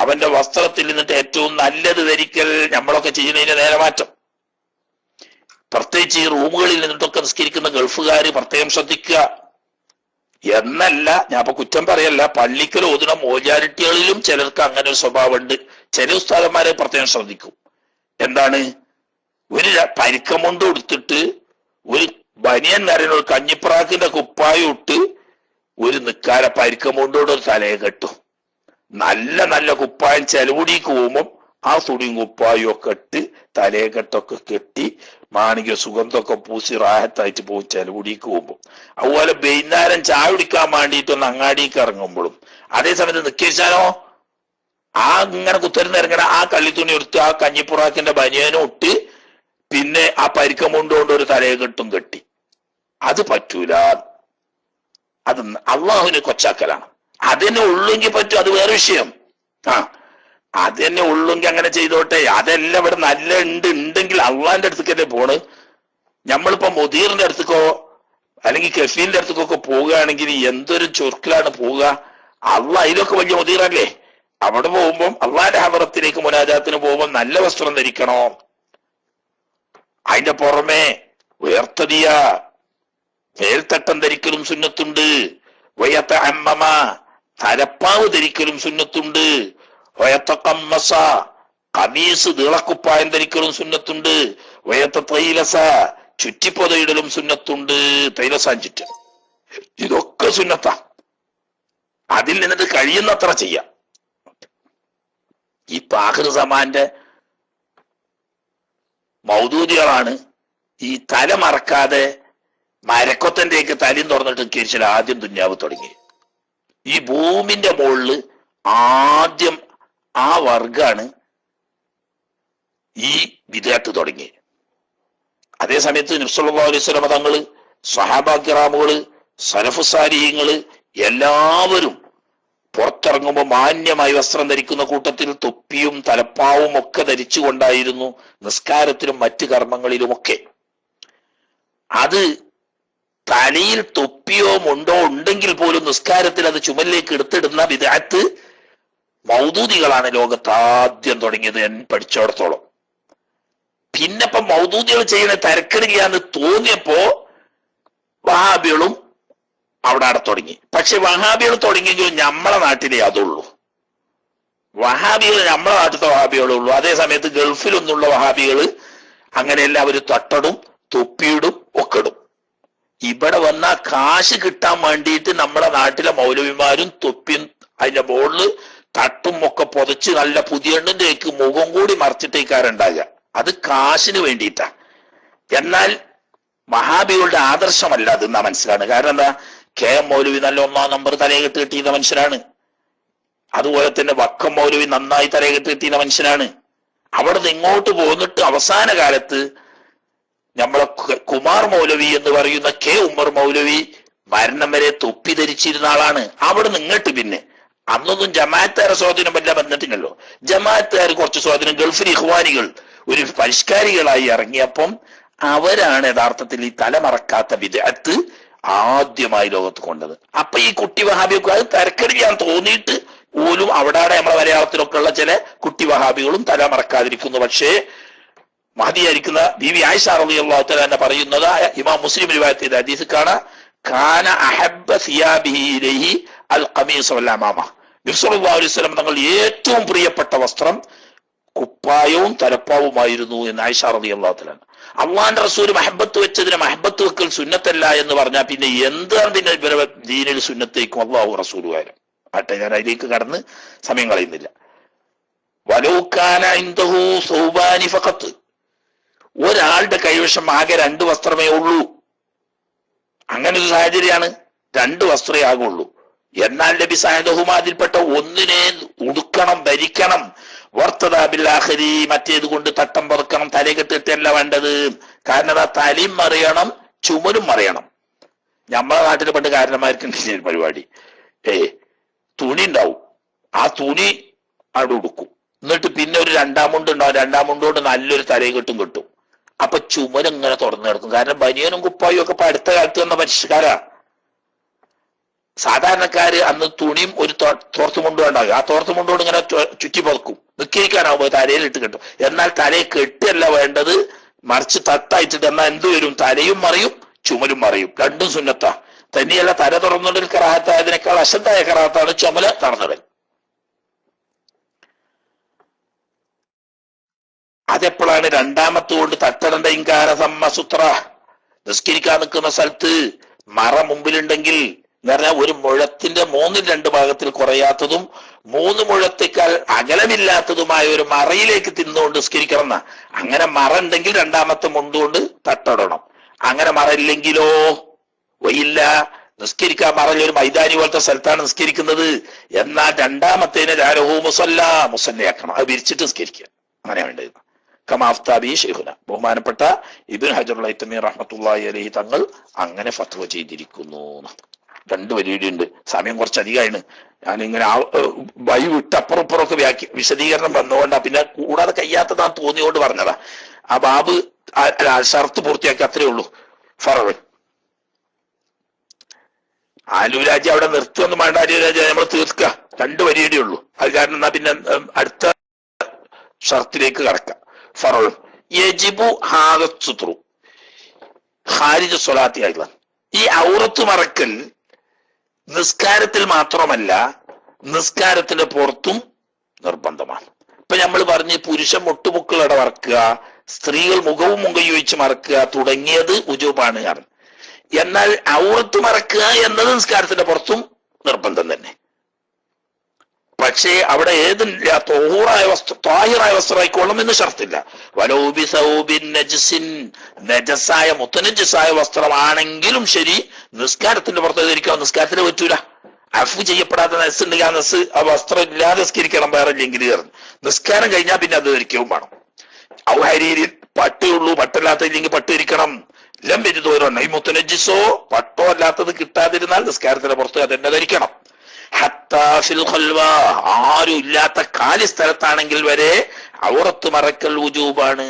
അവന്റെ വസ്ത്രത്തിൽ നിന്നിട്ട് ഏറ്റവും നല്ലത് ധരിക്കൽ. നമ്മളൊക്കെ ചെയ്യുന്നതിന്റെ നേരെ മാറ്റം. പ്രത്യേകിച്ച് ഈ റൂമുകളിൽ നിന്നിട്ടൊക്കെ നിസ്കരിക്കുന്ന ഗൾഫുകാര് പ്രത്യേകം ശ്രദ്ധിക്കുക. എന്നല്ല, ഞാൻ ഇപ്പൊ കുറ്റം പറയല്ല, പള്ളിക്കൽ ഓതുന്ന മോചാരിറ്റികളിലും ചിലർക്ക് അങ്ങനെ ഒരു സ്വഭാവമുണ്ട്. ചില ഉസ്താദന്മാരെ പ്രത്യേകം ശ്രദ്ധിക്കും. എന്താണ്, ഒരു പരിക്കം കൊണ്ട് കൊടുത്തിട്ട് ഒരു ബനിയൻ നിറയുന്ന ഒരു കഞ്ഞിപ്രാക്കിന്റെ കുപ്പായം ഇട്ട് ഒരു നിക്കാര പരിക്കം കൊണ്ടോട് ഒരു തലയെ കെട്ടും. നല്ല നല്ല കുപ്പായം ചെലവുടിക്ക് പോകുമ്പം ആ തുണിയും കുപ്പായും ഒക്കെ ഇട്ട് തലയെ കെട്ടൊക്കെ കെട്ടി മാണിക സുഗന്ധമൊക്കെ പൂശി റാഹത്തായിട്ട് പോകും ചെലവുടിക്ക് പോകുമ്പോൾ. അതുപോലെ വൈകുന്നേരം ചായ കുടിക്കാൻ വേണ്ടിയിട്ടൊന്ന് അങ്ങാടിക്ക് ഇറങ്ങുമ്പോഴും അതേസമയത്ത് നിൽക്കിച്ചാലോ ആ ഇങ്ങനെ കുത്തരുന്ന് ഇറങ്ങണ ആ കള്ളിത്തുണി എടുത്ത് ആ കഞ്ഞിപ്പുറാക്കിന്റെ ബനിയനും ഇട്ട് പിന്നെ ആ പരിക്കം കൊണ്ടുകൊണ്ട് ഒരു തലയെ കെട്ടും കെട്ടി. അത് പറ്റൂല. അത് അള്ളാഹുവിന് കൊച്ചാക്കലാണ്. അതിനെ ഉള്ളെങ്കിൽ പറ്റും, അത് വേറെ വിഷയം. അത് തന്നെ ഉള്ളെങ്കിൽ അങ്ങനെ ചെയ്തോട്ടെ. അതെല്ലാം ഇവിടെ നല്ല ഉണ്ടെങ്കിൽ അള്ളാഹിന്റെ അടുത്തേക്കല്ലേ പോണ്. നമ്മളിപ്പോ മുദീറിന്റെ അടുത്തേക്കോ അല്ലെങ്കിൽ കഫീലിന്റെ അടുത്തേക്കൊക്കെ പോവുകയാണെങ്കിൽ എന്തൊരു ചുരുക്കിലാണ് പോവുക. അള്ളാഹ് അതിലൊക്കെ വലിയ മുദീറല്ലേ. അവിടെ പോകുമ്പോൾ അള്ളാഹിന്റെ ഹദറത്തിലേക്ക് മുനാജാത്തിന് പോകുമ്പോൾ നല്ല വസ്ത്രം ധരിക്കണോ. അതിന്റെ പുറമെ ഉയർത്തതിയ മേൽത്തട്ടം ധരിക്കലും സുന്നത്തുണ്ട്. വയത്ത അമ്മമ തലപ്പാവ് ധരിക്കലും സുന്നത്തുണ്ട്. വയത്ത കമ്മസ കമീസ് നീളക്കുപ്പായം ധരിക്കലും സുന്നത്തുണ്ട്. വയത്ത തൈലസ ചുറ്റിപ്പൊതയിടലും സുന്നത്തുണ്ട്. തൈലസാൻ ചുറ്റ, ഇതൊക്കെ സുന്നത്താ. അതിൽ നിന്നിട്ട് കഴിയുന്നത്ര ചെയ്യാം. ഈ ആഖിർ സമാന്റെ മൗദൂദികളാണ് ഈ തല മറക്കാതെ മരക്കൊത്തന്റെയൊക്കെ തലയും തുറന്നിട്ട് കിരിച്ചാൽ ആദ്യം ദുന്യാവ് തുടങ്ങി. ഈ ഭൂമിന്റെ മുകളില് ആദ്യം ആ വർഗാണ് ഈ വിദഗ്ധ തുടങ്ങി. അതേ സമയത്ത് നബി സല്ലല്ലാഹു അലൈഹി വസല്ലം തങ്ങള്, സ്വഹാബാ കിറാമുകള്, സലഫുസാരിയങ്ങള് എല്ലാവരും പുറത്തിറങ്ങുമ്പോൾ മാന്യമായി വസ്ത്രം ധരിക്കുന്ന കൂട്ടത്തിൽ തൊപ്പിയും തലപ്പാവും ഒക്കെ ധരിച്ചുകൊണ്ടായിരുന്നു നിസ്കാരത്തിലും മറ്റു കർമ്മങ്ങളിലുമൊക്കെ. അത് തലയിൽ തൊപ്പിയോ മുണ്ടോ ഉണ്ടെങ്കിൽ പോലും നിസ്കാരത്തിൽ അത് ചുമലിലേക്ക് എടുത്തിടുന്ന ബിദ്അത്ത് മൗദൂദികളാണ് ലോകത്ത് ആദ്യം തുടങ്ങിയത് ഞാൻ പഠിച്ചിടത്തോളം. പിന്നെ ഇപ്പൊ മൗദൂദികൾ ചെയ്യുന്ന തരക്കടില്ലാന്ന് തോന്നിയപ്പോ വഹാബികളും അവിടെ തുടങ്ങി. പക്ഷെ വഹാബികൾ തുടങ്ങിയെങ്കിലും നമ്മളെ നാട്ടിലേ അതുള്ളൂ. വഹാബികൾ നമ്മളെ നാട്ടിലത്തെ വഹാബികളേ ഉള്ളൂ. അതേ സമയത്ത് ഗൾഫിലൊന്നുള്ള വഹാബികൾ അങ്ങനെയല്ല, അവര് തട്ടടും തൊപ്പിയിടും ഒക്കെ ഇടും. ഇവിടെ വന്ന കാശ് കിട്ടാൻ വേണ്ടിയിട്ട് നമ്മളെ നാട്ടിലെ മൗലവിമാരും തൊപ്പിയും അതിന്റെ മുകളിൽ തട്ടും ഒക്കെ പൊതച്ച് നല്ല പുതിയ എണ്ണിന്റെക്ക് മുഖം കൂടി മറച്ചിട്ടേക്കാരുണ്ടാകുക. അത് കാശിന് വേണ്ടിയിട്ടാ. എന്നാൽ വഹാബികളുടെ ആദർശമല്ല അത് എന്നാ മനസ്സിലാണ്. കാരണം എന്താ, കെ എം മൗലവി നല്ല 1-ാം നമ്പർ തലയെട്ട് കിട്ടിയ മനുഷ്യനാണ്. അതുപോലെ തന്നെ വക്കം മൗലവി നന്നായി തലയെട്ട് കിട്ടിയ മനുഷ്യനാണ്. അവിടെ നിന്ന് ഇങ്ങോട്ട് പോന്നിട്ട് അവസാന കാലത്ത് നമ്മളെ കുമാർ മൗലവി എന്ന് പറയുന്ന കെ ഉമ്മർ മൗലവി മരണം വരെ തൊപ്പി ധരിച്ചിരുന്ന ആളാണ്. അവിടെ നിങ്ങട്ട് പിന്നെ അന്നൊന്നും ജമാഅത്തുകാരെ സ്വാധീനം വല്ല വന്നിട്ടില്ലല്ലോ. ജമാഅത്തുകാർ കുറച്ച് സ്വാധീനം, ഗൾഫിൽ ഇഖ്വാനികൾ ഒരു പരിഷ്കാരികളായി ഇറങ്ങിയപ്പം അവരാണ് യഥാർത്ഥത്തിൽ ഈ തലമറക്കാത്ത ബിദ്അത്ത് ആദ്യമായി ലോകത്ത് കൊണ്ടത്. അപ്പൊ ഈ കുട്ടി വഹാബിയൊക്കെ അത് തരക്കടിക്കാൻ തോന്നിയിട്ട് പോലും അവിടെ നമ്മളെ മലയാളത്തിലൊക്കെ ഉള്ള ചില കുട്ടി വഹാബികളും തലമറക്കാതിരിക്കുന്നു. പക്ഷേ മഹദിയായിരിക്കുന്ന ബീവി ആയിഷ റളിയല്ലാഹു തആല തന്നെ പറയുന്നത്, ഇമാം മുസ്ലിം റിവായത്ത് ചെയ്ത ഹദീസ് കാണാം, കാന അഹബ്ബ സിയാബിഹി ഇലൈഹി അൽ ഖമീസ് വൽ അമാമ. നബി സല്ലല്ലാഹു അലൈഹി വസല്ലം തങ്ങൾ ഏറ്റവും പ്രിയപ്പെട്ട വസ്ത്രം കുപ്പായവും തലപ്പാവുമായിരുന്നു എന്ന് ആയിഷ റളിയല്ലാഹു തആല. അള്ളാന്റെ റസൂൽ മഹബത്ത് വെച്ചതിന് മഹബത്ത് വെക്കൽ സുന്നത്തല്ല എന്ന് പറഞ്ഞാൽ പിന്നെ എന്താണ് ദീനിൽ സുന്നത്തേക്കും അള്ളാഹു റസൂലുകാരും ആട്ടെ. ഞാൻ അതിലേക്ക് കടന്ന് സമയം കളയുന്നില്ല. വലൗകാന ഇൻദഹു സൗബാനി ഫഖത്ത്, ഒരാളുടെ കൈവശം ആകെ 2 വസ്ത്രമേ ഉള്ളൂ. അങ്ങനെ ഒരു സാഹചര്യമാണ്, 2 വസ്ത്രമേ ആകുള്ളൂ. എന്നാൽ നബി സഅദഹുമ അതിൽപ്പെട്ട ഒന്നിനെ ഉടുക്കണം, ധരിക്കണം. വർത്തദാബില്ലാഹരി, മറ്റേത് കൊണ്ട് തട്ടം പുറക്കണം, തലകെട്ടിട്ടല്ല വേണ്ടത്. കാരണം ആ തലയും മറിയണം, ചുമലും മറിയണം. നമ്മളെ നാട്ടിൽ പണ്ട് കാരണന്മാർക്ക് പരിപാടി, തുണി ഉണ്ടാവും, ആ തുണി അവിടെ ഉടുക്കും. എന്നിട്ട് പിന്നെ ഒരു 2-ാം മുണ്ട് ഉണ്ടാവും, 2-ാം മുണ്ട് കൊണ്ട് നല്ലൊരു തലകെട്ടും കിട്ടും. അപ്പൊ ചുമലിങ്ങനെ തുറന്നു കിടക്കും. കാരണം ബനിയനും കുപ്പായും ഒക്കെ ഇപ്പൊ അടുത്ത കാലത്ത് വന്ന പരിഷ്കാരാ. സാധാരണക്കാര് അന്ന് തുണിയും ഒരു തോർത്തുമുണ്ടും ഉണ്ടാകും. ആ തോർത്തുമുണ്ടോട് ഇങ്ങനെ ചുറ്റി പുറക്കും, നിൽക്കിരിക്കാനാവുമ്പോ തലയിലിട്ട് കെട്ടും. എന്നാൽ തലയെ കെട്ടല്ല വേണ്ടത്, മറിച്ച് തട്ടയച്ചിട്ട്. എന്നാൽ എന്ത് വരും, തലയും മറിയും ചുമലും മറിയും. 2ഉം സുന്നത്താ. തന്നെയല്ല, തല തുറന്നുകൊണ്ടൊരു കറാഹത്തായതിനേക്കാൾ അശദ്ധായ കറാഹത്താണ് ചുമല തുറന്നിടൽ. അതെപ്പോഴാണ്? 2ാമത്തെ കൊണ്ട് തട്ടടണ്ട ഇൻകാര സമ്മസുത്ര. നിസ്കരിക്കാൻ നിൽക്കുന്ന സ്ഥലത്ത് മറ മുമ്പിലുണ്ടെങ്കിൽ എന്ന് പറഞ്ഞാൽ 1 മുഴത്തിന്റെ 3-2 ഭാഗത്തിൽ കുറയാത്തതും 3 മുഴത്തേക്കാൾ അകലമില്ലാത്തതുമായ ഒരു മറയിലേക്ക് തിന്നുകൊണ്ട് നിസ്കരിക്കണം എന്നാ. അങ്ങനെ മറ ഉണ്ടെങ്കിൽ 2ാമത്തെ മുണ്ടുകൊണ്ട് തട്ടടണം. അങ്ങനെ മറ ഇല്ലെങ്കിലോ വയില്ല. നിസ്കരിക്കാൻ മറയിൽ ഒരു മൈതാനി പോലത്തെ സ്ഥലത്താണ് നിസ്കരിക്കുന്നത്. എന്നാൽ 2ാമത്തേനെ രാരഹു മുസല്ലയാക്കണം, അത് വിരിച്ചിട്ട് നിസ്കരിക്കുക. അങ്ങനെ വേണ്ടത്. കമാഫ്താബി ഷെയ്ഖുന, ബഹുമാനപ്പെട്ട ഇബ്നു ഹജറുൽ ഹൈതമി റഹ്മത്തുള്ളാഹി അലൈഹി തങ്ങൾ അങ്ങനെ ഫത്വ ചെയ്തിരിക്കുന്നു. 2 വരിയുണ്ട്. സമയം കുറച്ചധികമാണ്. ഞാനിങ്ങനെ വഴി വിട്ട് അപ്പുറപ്പുറമൊക്കെ വിശദീകരണം വന്നുകൊണ്ടാ, പിന്നെ കൂടാതെ കഴിയാത്തതാ തോന്നിയോണ്ട് പറഞ്ഞതാ. ആ ബാബ് ഷർത്ത് പൂർത്തിയാക്കി, അത്രേ ഉള്ളൂ. ഫറവ് ആലുരാജ് അവിടെ നിർത്തുമെന്ന് വേണ്ട. ആലുരാജ് നമ്മൾ തീർക്കുക, 2 വരിയുടെ ഉള്ളൂ. അത് കാരണം എന്നാ പിന്നെ അടുത്ത ഷർത്തിലേക്ക് കടക്കാം. ഫറവ് യജിബു ഹാദത്തുത്രു ഖാരിജ സ്വലാത്തി ആയില്ല. ഈ ഔറത്ത് മറക്കൽ നിസ്കാരത്തിൽ മാത്രമല്ല, നിസ്കാരത്തിന്റെ പുറത്തും നിർബന്ധമാണ്. ഇപ്പൊ നമ്മൾ പറഞ്ഞ് പുരുഷൻ മുട്ടുമുക്കളോടെ മറക്കുക, സ്ത്രീകൾ മുഖവും മുങ്കയും വെച്ച് മറക്കുക തുടങ്ങിയത് ഉജൂബാണ്. എന്നാൽ ഔറത്ത് മറക്കുക എന്നത് നിസ്കാരത്തിന്റെ പുറത്തും നിർബന്ധം തന്നെ. പക്ഷേ അവിടെ ഏതില്ല, ത്വാഹിറായ വസ്ത്രമായിക്കോളും എന്ന് ഷർത്തില്ല. വലൗബി സൗബിൻ നജസിൻ, നജസായ മുത്തനജസായ വസ്ത്രമാണെങ്കിലും ശരി നിസ്കാരത്തിന്റെ പുറത്ത് ധരിക്കാം. നിസ്കാരത്തിന് പറ്റൂല. അഫു ചെയ്യപ്പെടാത്ത നസ് ഉണ്ടെങ്കിൽ ആ നസ് ആ വസ്ത്രം ഇല്ലാതെ നിസ്കരിക്കണം, വേറെ ഇല്ലെങ്കിൽ കയറും. നിസ്കാരം കഴിഞ്ഞാൽ പിന്നെ അത് ധരിക്കവും വേണം. ഔഹരിയിൽ പട്ടുള്ളൂ, പട്ടല്ലാത്ത ഇല്ലെങ്കിൽ പട്ട് ധരിക്കണം. എല്ലാം പെരുതോരണം. ഈ മുത്തനജിസോ പട്ടോ അല്ലാത്തത് കിട്ടാതിരുന്നാൽ നിസ്കാരത്തിന്റെ പുറത്ത് അതെന്നെ ധരിക്കണം. ഹത്താഫിൽ ഖൽവ, ആരും ഇല്ലാത്ത കാലി സ്ഥലത്താണെങ്കിൽ വരെ ഔറത്ത് മറക്കൽ വുജൂബാണ്.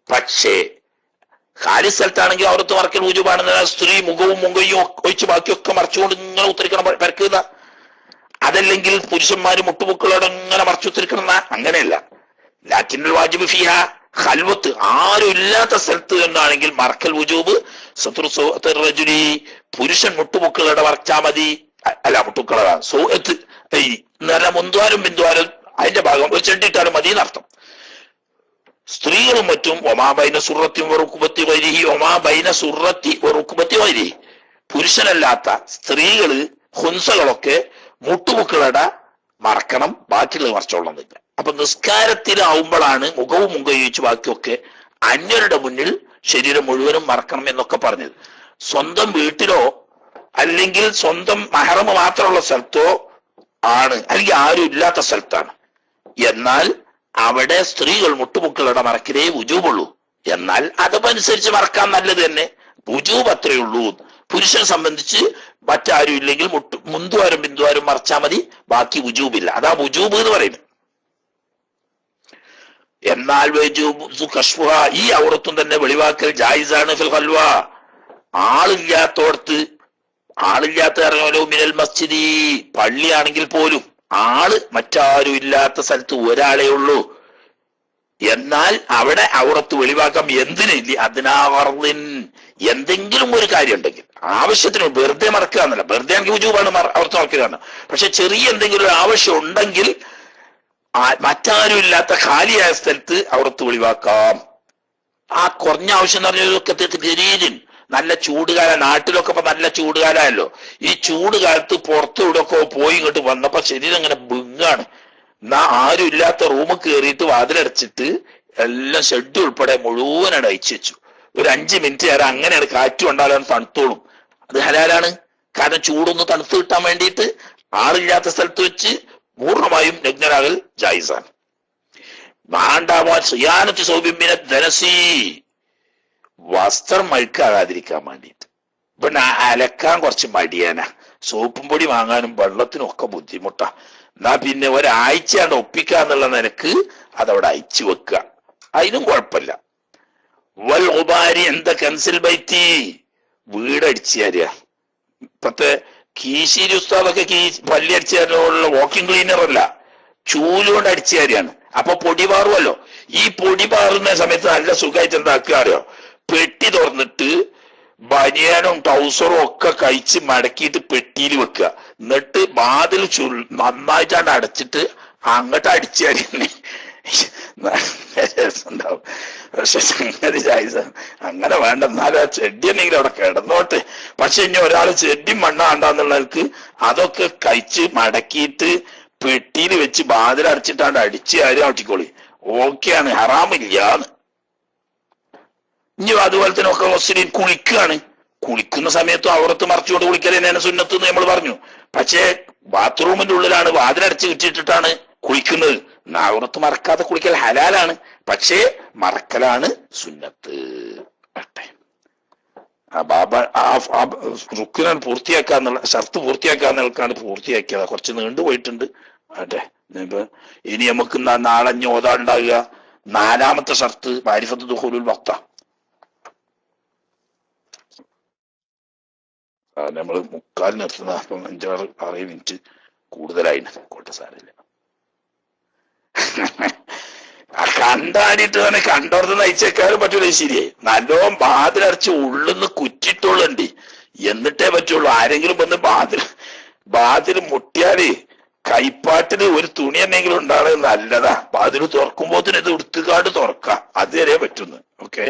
പക്ഷേ കാലി സ്ഥലത്താണെങ്കിൽ ഔറത്ത് മറക്കൽ വുജൂബാണ്. സ്ത്രീ മുഖവും മുങ്കയും ഒഴിച്ച് ബാക്കിയൊക്കെ മറച്ചുകൊണ്ട് ഇങ്ങനെ ഉത്തരിക്കണം, പരക്കുന്ന. അതല്ലെങ്കിൽ പുരുഷന്മാര് മുട്ടുമുക്കളോടെ ഇങ്ങനെ മറച്ചുത്തിരിക്കണം, അങ്ങനെയല്ല. ലാക്കിൻ വാജിബ് ഫിഹ ഖൽവത്ത് ആരും ഇല്ലാത്ത സ്ഥലത്ത് എന്നാണെങ്കിൽ മറക്കൽ വുജൂബ് റജുലി പുരുഷൻ മുട്ടുമുക്കളുടെ മറച്ചാ മതി. അല്ല മുട്ടുക്കള സൂഹത്ത് നല്ല മുന്തുവാരും ബിന്ദുവാരും അതിന്റെ ഭാഗം ഒരു ചെണ്ടിട്ടാലും മതി എന്നർത്ഥം. സ്ത്രീകളും മറ്റും ഒമാബൈന സുറത്തി റുക്കുബത്തി വൈരിഹി ഒമാബൈന സുറത്തി റുക്കുബത്തി വൈരിഹി പുരുഷനല്ലാത്ത സ്ത്രീകള് ഹുൻസകളൊക്കെ മുട്ടുമുക്കളുടെ മറക്കണം, ബാക്കിയുള്ളത് മറച്ചോളന്നില്ല. അപ്പൊ നിസ്കാരത്തിലാവുമ്പോഴാണ് മുഖവും മുഖയിച്ച് ബാക്കിയൊക്കെ അന്യരുടെ മുന്നിൽ ശരീരം മുഴുവനും മറക്കണം എന്നൊക്കെ പറഞ്ഞത്. സ്വന്തം വീട്ടിലോ അല്ലെങ്കിൽ സ്വന്തം മഹറമ് മാത്രമുള്ള സ്ഥലത്തോ ആണ്, അല്ലെങ്കിൽ ആരും ഇല്ലാത്ത സ്ഥലത്താണ്. എന്നാൽ അവിടെ സ്ത്രീകൾ മുട്ടുമുക്കളുടെ മറക്കലേ വുജൂബുള്ളൂ. എന്നാൽ അതനുസരിച്ച് മറക്കാൻ നല്ലത് തന്നെ, വുജൂബ് അത്രയേ ഉള്ളൂ. പുരുഷനെ സംബന്ധിച്ച് മറ്റാരും ഇല്ലെങ്കിൽ മുന്തുവാരും ബിന്ദുവാരും മറച്ചാൽ മതി, ബാക്കി വുജൂബില്ല. അതാ വുജൂബ് എന്ന് പറയുന്നത്. എന്നാൽ ഈ ഔറത്തും തന്നെ വെളിവാക്കൽ ജായിസാണ് ഫിൽ ഖൽവ. ആളില്ലാത്തോടത്ത്, ആളില്ലാത്ത ഇറങ്ങലോ മിനൽ മസ്ജിദി പള്ളിയാണെങ്കിൽ പോലും ആള് മറ്റാരും ഇല്ലാത്ത സ്ഥലത്ത് ഒരാളേ ഉള്ളൂ. എന്നാൽ അവിടെ ഔറത്ത് വെളിവാക്കാം. എന്തിനില്ല അതിനാവർദിൻ എന്തെങ്കിലും ഒരു കാര്യം ഉണ്ടെങ്കിൽ, ആവശ്യത്തിന് വെറുതെ മറക്കുക എന്നല്ല, വെറുതെ ആണെങ്കിൽ വുജൂബാണ് ഔറത്ത് മറക്കുകയാണ്. പക്ഷെ ചെറിയ എന്തെങ്കിലും ഒരു ആവശ്യം ഉണ്ടെങ്കിൽ മറ്റാരും ഇല്ലാത്ത ഖാലിയായ സ്ഥലത്ത് ഔറത്ത് വെളിവാക്കാം. ആ കുറഞ്ഞ ആവശ്യം എന്ന് പറഞ്ഞൊക്കെ നല്ല ചൂടുകാലം, നാട്ടിലൊക്കെ ഇപ്പൊ നല്ല ചൂടുകാലമല്ലോ. ഈ ചൂടുകാലത്ത് പുറത്തൂടൊക്കെ പോയി ഇങ്ങോട്ട് വന്നപ്പോ ശരീരം ഇങ്ങനെ ബിങ്ങാണ്. എന്നാ ആരും ഇല്ലാത്ത റൂമിൽ കയറിയിട്ട് വാതിലടച്ചിട്ട് എല്ലാം ഷെഡ് ഉൾപ്പെടെ മുഴുവനാണ് അയച്ചു വെച്ചു. ഒരു 5 മിനിറ്റ് നേരം അങ്ങനെയാണ് കാറ്റും ഉണ്ടാകാൻ തണുത്തോളും. അത് ഹലാലാണ്. കാരണം ചൂടൊന്ന് തണുത്ത് കിട്ടാൻ വേണ്ടിയിട്ട് ആളില്ലാത്ത സ്ഥലത്ത് വെച്ച് പൂർണ്ണമായും നഗ്നരാകൽ ജായിസാണ്. മാണ്ടാവാൻ സിയാനത്ത് സൗബിമിനെ ധനസി വസ്ത്രം മഴുക്കാകാതിരിക്കാൻ വേണ്ടിയിട്ട്. പിന്നെ അലക്കാൻ കുറച്ച് മടിയാനാ, സോപ്പും പൊടി വാങ്ങാനും വെള്ളത്തിനും ഒക്കെ ബുദ്ധിമുട്ടാ. എന്നാ പിന്നെ ഒരാഴ്ചയാണ്ട് ഒപ്പിക്കാന്നുള്ള നിനക്ക് അതവിടെ അയച്ചു വെക്കുക, അതിനും കുഴപ്പമില്ല. വൽ ഉബാരി എന്താ കൻസിൽ ബൈത്തി വീടടിച്ചാരിയ. ഇപ്പത്തെ കീശേരി ഉസ്താദൊക്കെ പല്ലി അടിച്ചാലുള്ള വാക്കിംഗ് ക്ലീനർ അല്ല, ചൂലുകൊണ്ട് അടിച്ചാരിയാണ്. അപ്പൊ പൊടി പാറുമല്ലോ. ഈ പൊടി പാറുന്ന സമയത്ത് നല്ല സുഖമായിട്ട് എന്താക്കുക അറിയോ, പെട്ടി തുറന്നിട്ട് ബനിയാനും ട്രൗസറും ഒക്കെ കഴിച്ച് മടക്കിയിട്ട് പെട്ടിയിൽ വെക്കുക. എന്നിട്ട് വാതിൽ നന്നായിട്ടാണ്ട് അടച്ചിട്ട് അങ്ങോട്ട് അടിച്ചാൽ രസമുണ്ടാവും. പക്ഷെ സംഗതി ജായിസാണ്. അങ്ങനെ വേണ്ട. എന്നാലും ആ ചെടി ഉണ്ടെങ്കിൽ അവിടെ കിടന്നോട്ടെ. പക്ഷെ ഇനി ഒരാൾ ചെടി മണ്ണാണ്ടാന്നുള്ളവർക്ക് അതൊക്കെ കഴിച്ച് മടക്കിയിട്ട് പെട്ടിയിൽ വെച്ച് വാതിലടച്ചിട്ടാണ്ട് അടിച്ച് ആരും ഔട്ടിക്കോളി, ഓക്കെയാണ്, ഹറാമില്ലാന്ന്. ഇനി അതുപോലെ തന്നെ ഒക്കെ മുസ്ലിം കുളിക്കുകയാണ്. കുളിക്കുന്ന സമയത്തും ഔറത്ത് മറച്ചുകൊണ്ട് കുളിക്കൽ തന്നെയാണ് സുന്നത്ത് എന്ന് നമ്മൾ പറഞ്ഞു. പക്ഷേ ബാത്റൂമിന്റെ ഉള്ളിലാണ് വാതിലടച്ച് ഇട്ടിട്ടാണ് കുളിക്കുന്നത്. ഔറത്ത് മറക്കാതെ കുളിക്കൽ ഹലാലാണ്, പക്ഷേ മറക്കലാണ് സുന്നത്ത്. റുക്കിനാണ് പൂർത്തിയാക്കാന്നുള്ള ഷർത്ത് പൂർത്തിയാക്കാന്നുള്ളതാണ് പൂർത്തിയാക്കിയത്. കുറച്ച് നീണ്ടുപോയിട്ടുണ്ട്. അതെ, ഇനി നമുക്ക് നാളെ ഓതാണ്ടാകുക 4ാമത്തെ ഷർത്ത് മാരിഫത്ത് ദുഖൂലുൽ വഖ്ത. നമ്മള് 3:15 നിർത്തുന്ന, അപ്പം 5-6 മിനിറ്റ് കൂടുതലായിട്ട് കോട്ടെ സാരില്ല. കണ്ടാടിയിട്ട് തന്നെ കണ്ടോർത്ത് നയിച്ചേക്കാരും പറ്റൂല. ശരിയായി നല്ലോണം ബാതിലടച്ച് ഉള്ളിന്ന് കുറ്റിട്ടുള്ളുണ്ട്, എന്നിട്ടേ പറ്റുള്ളൂ. ആരെങ്കിലും വന്ന് ബാതിൽ മുട്ടിയാല് കൈപ്പാട്ടിന് ഒരു തുണി എന്തെങ്കിലും ഉണ്ടാകുന്നത് നല്ലതാ. ബാതിൽ തുറക്കുമ്പോത്തിന് ഇത് ഉടുത്തുകാട് തുറക്കാം, അതുവരെ പറ്റുന്നു. ഓക്കെ.